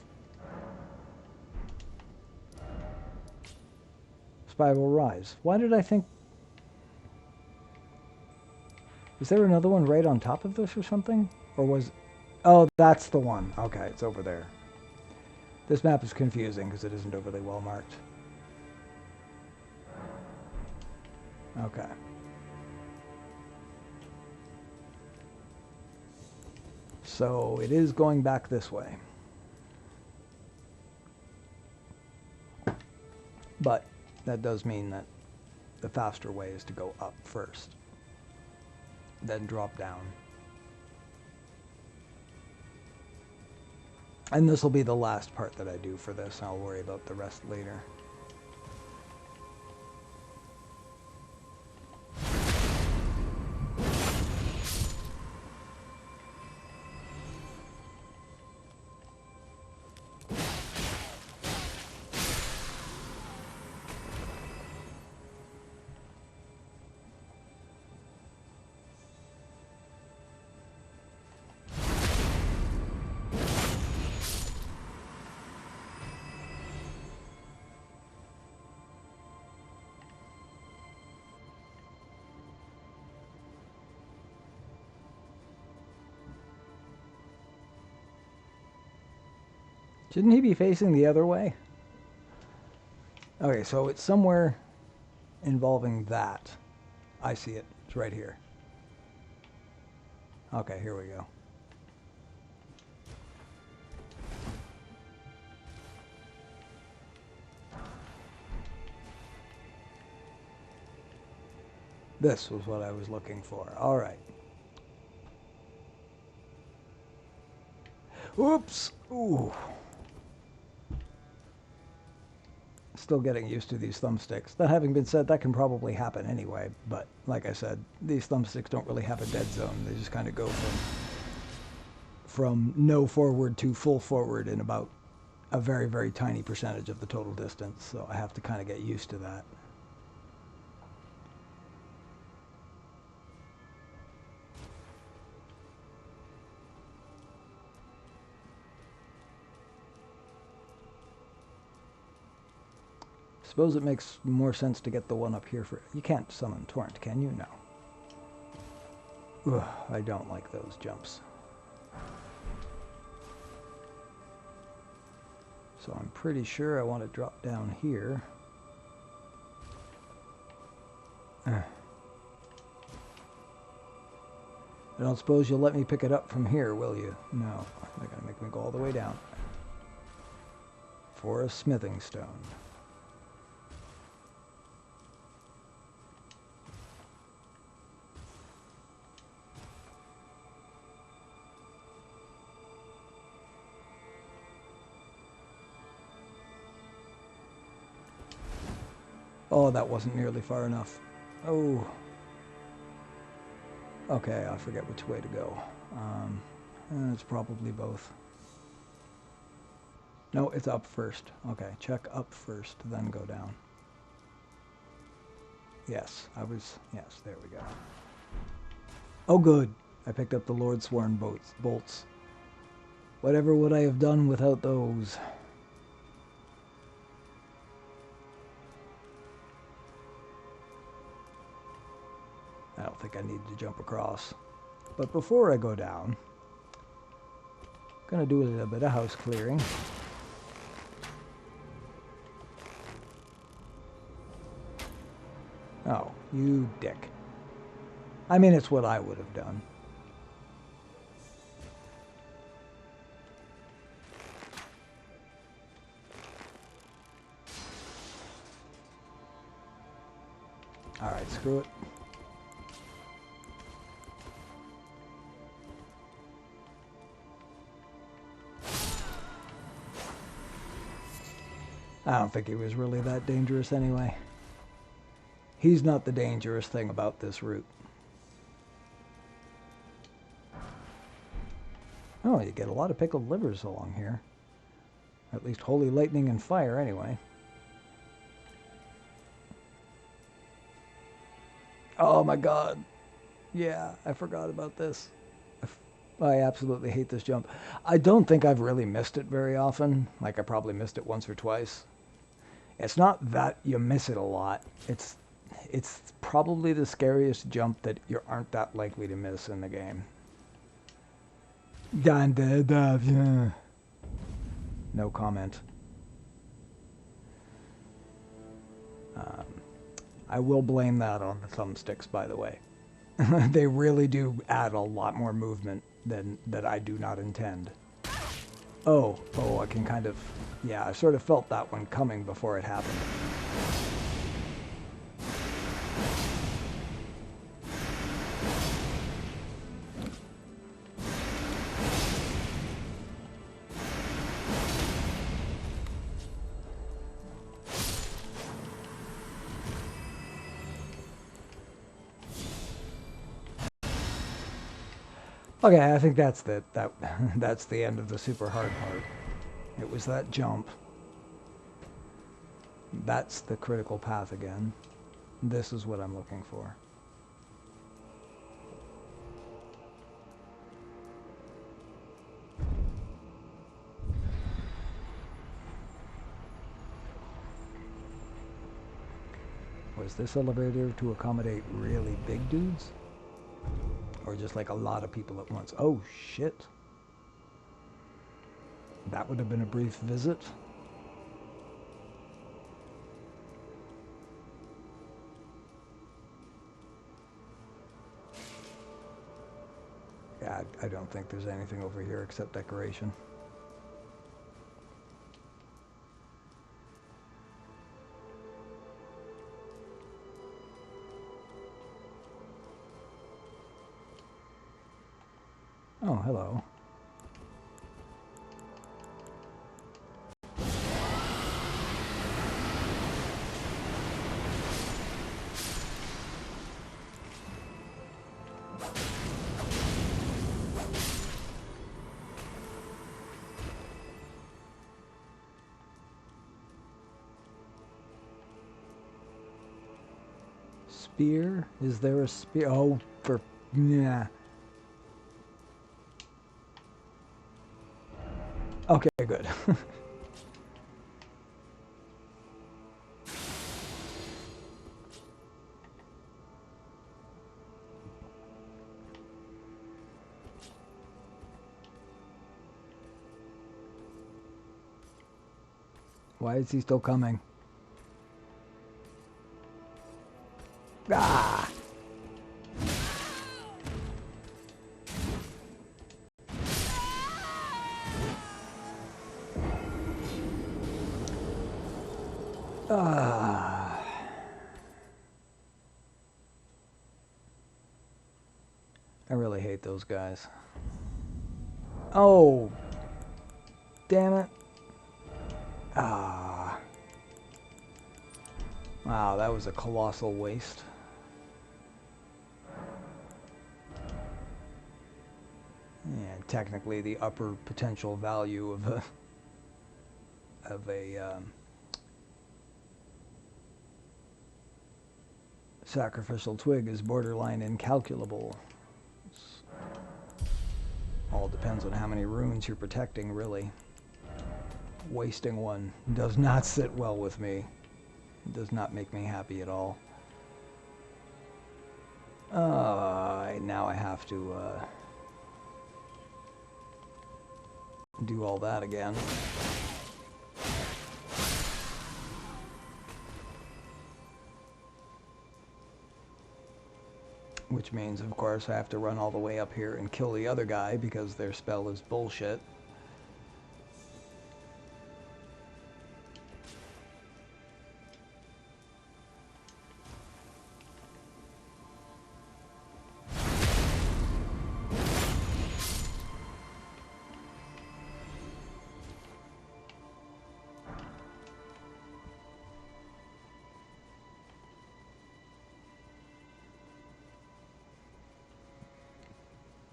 Spiral Rise. Why did I think... Is there another one right on top of this or something? Or was... Oh, that's the one. Okay, it's over there. This map is confusing because it isn't overly well marked. Okay. So it is going back this way. But that does mean that the faster way is to go up first, then drop down. And this will be the last part that I do for this. I'll worry about the rest later. Shouldn't he be facing the other way? Okay, so it's somewhere involving that. I see it. It's right here. Okay, here we go. This was what I was looking for. All right. Oops. Ooh. Still getting used to these thumbsticks. That having been said, that can probably happen anyway. But like I said, these thumbsticks don't really have a dead zone. They just kind of go from no forward to full forward in about a very, very tiny percentage of the total distance. So I have to kind of get used to that. Suppose it makes more sense to get the one up here for... You can't summon Torrent, can you? No. Ugh, I don't like those jumps. So I'm pretty sure I want to drop down here. I don't suppose you'll let me pick it up from here, will you? No. They're going to make me go all the way down. For a smithing stone. Oh, that wasn't nearly far enough. Oh. Okay, I forget which way to go. It's probably both. No, it's up first. Okay, check up first, then go down. Yes, yes, there we go. Oh, good. I picked up the Lord Sworn bolts. Whatever would I have done without those? I don't think I need to jump across. But before I go down, I'm going to do a little bit of house clearing. Oh, you dick. I mean, it's what I would have done. Alright, screw it. I don't think he was really that dangerous anyway. He's not the dangerous thing about this route. Oh, you get a lot of pickled livers along here. At least holy lightning and fire anyway. Oh my god. Yeah, I forgot about this. I absolutely hate this jump. I don't think I've really missed it very often. Like, I probably missed it once or twice. It's not that you miss it a lot. It's probably the scariest jump that you aren't that likely to miss in the game. No comment. I will blame that on the thumbsticks, by the way. They really do add a lot more movement than that I do not intend. Oh, I can kind of... Yeah, I sort of felt that one coming before it happened. Okay, I think that's that's the end of the super hard part. It was that jump. That's the critical path again. This is what I'm looking for. Was this elevator to accommodate really big dudes? Or just like a lot of people at once? Oh, shit. That would have been a brief visit. Yeah, I don't think there's anything over here except decoration. Oh, hello. Spear? Is there a spear? Oh, for... yeah. Okay, good. Why is he still coming? Ah! I really hate those guys. Oh! Damn it. Ah. Wow, that was a colossal waste. Yeah, technically the upper potential value of a sacrificial twig is borderline incalculable. It's all depends on how many runes you're protecting, really. Wasting one does not sit well with me. It does not make me happy at all. Now I have to do all that again. Which means, of course, I have to run all the way up here and kill the other guy because their spell is bullshit.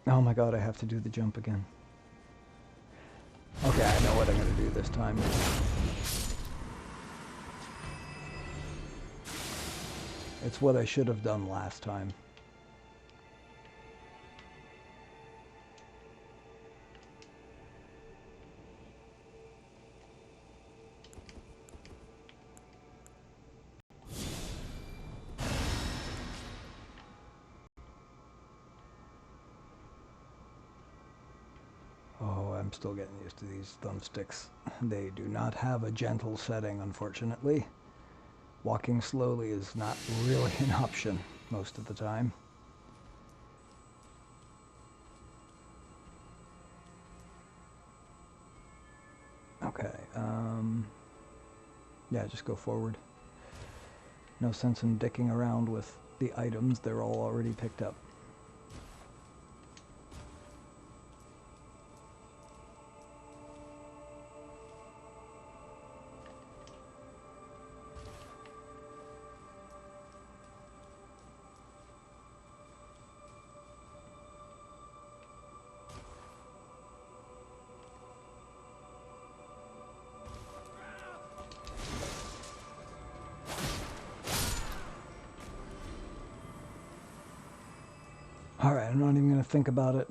Oh my god, I have to do the jump again. Okay, I know what I'm going to do this time. It's what I should have done last time. I'm still getting used to these thumbsticks. They do not have a gentle setting, unfortunately. Walking slowly is not really an option most of the time. Okay, yeah, just go forward. No sense in dicking around with the items, they're all already picked up. Alright, I'm not even going to think about it.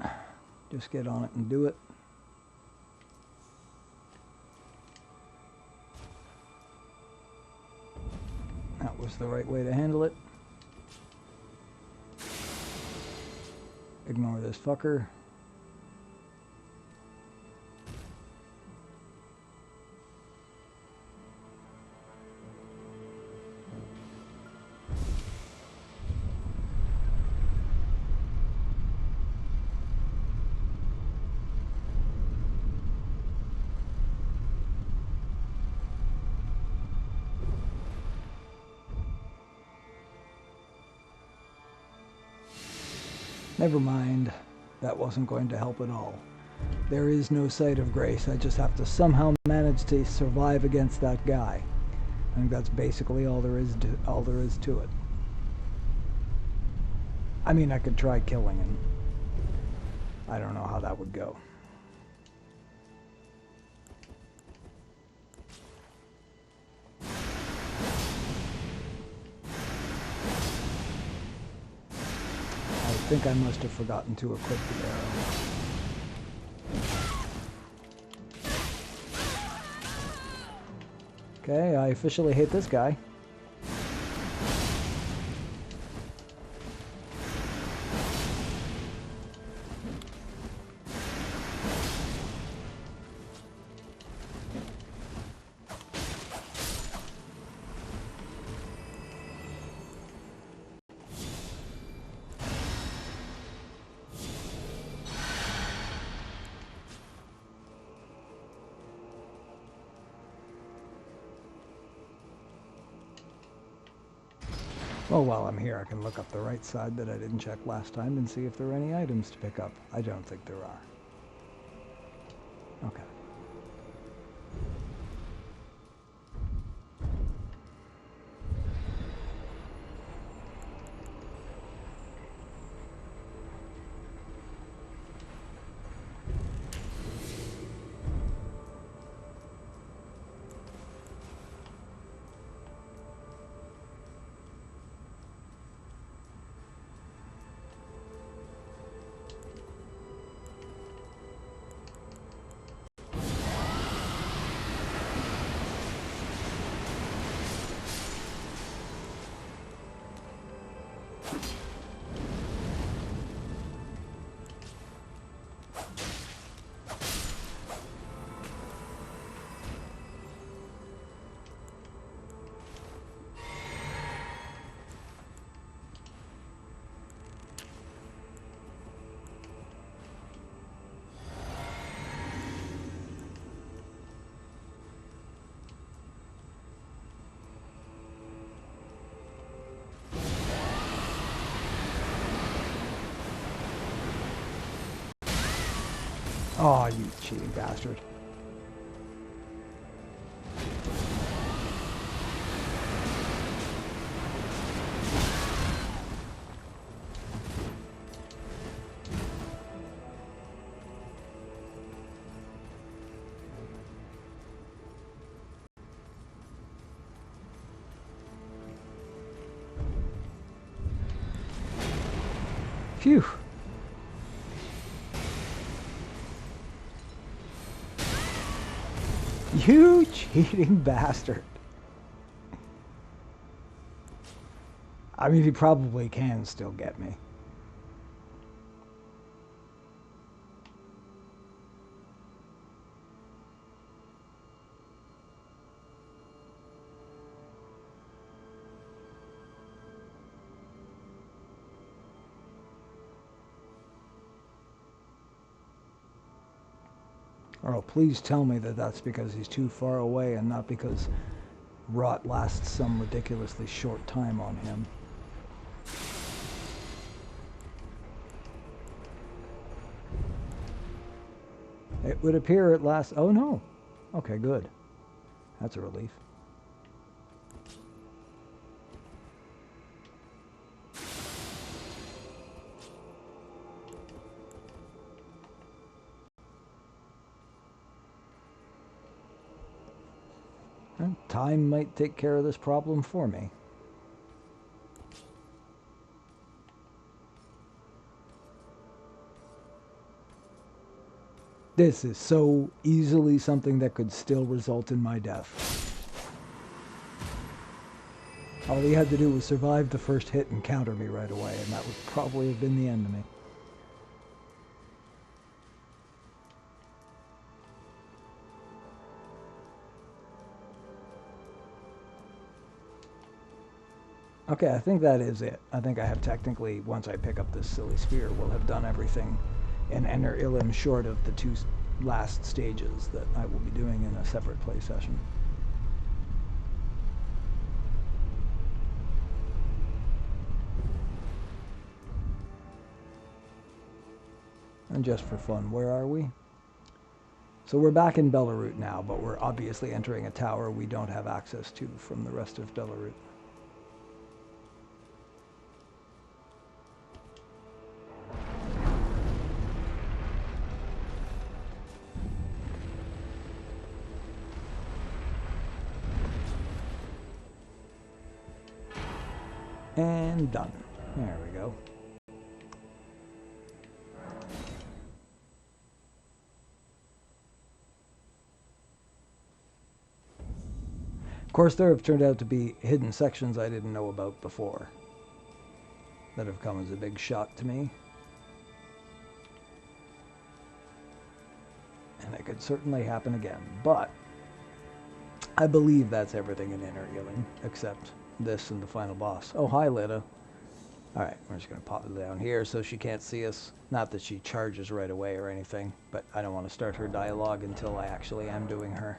Just get on it and do it. That was the right way to handle it. Ignore this fucker. Never mind, that wasn't going to help at all. There is no sight of grace, I just have to somehow manage to survive against that guy. I think that's basically all there is to it. I mean, I could try killing him. I don't know how that would go. I think I must have forgotten to equip the arrow. Okay, I officially hate this guy. Well, while I'm here, I can look up the right side that I didn't check last time and see if there are any items to pick up. I don't think there are. Okay. Oh, you cheating bastard. Phew. You cheating bastard. I mean, he probably can still get me. Oh, please tell me that that's because he's too far away and not because rot lasts some ridiculously short time on him. It would appear it lasts... Oh, no. Okay, good. That's a relief. And time might take care of this problem for me. This is so easily something that could still result in my death. All he had to do was survive the first hit and counter me right away, and that would probably have been the end of me. Okay, I think that is it. I think I have technically, once I pick up this silly spear, will have done everything in Enir Ilim short of the two last stages that I will be doing in a separate play session. And just for fun, where are we? So we're back in Belarus now, but we're obviously entering a tower we don't have access to from the rest of Belarus. And done. There we go. Of course, there have turned out to be hidden sections I didn't know about before that have come as a big shock to me. And it could certainly happen again. But I believe that's everything in Enir Ilim, except this and the final boss. Oh, hi, Lita. Alright, we're just going to pop it down here so she can't see us. Not that she charges right away or anything, but I don't want to start her dialogue until I actually am doing her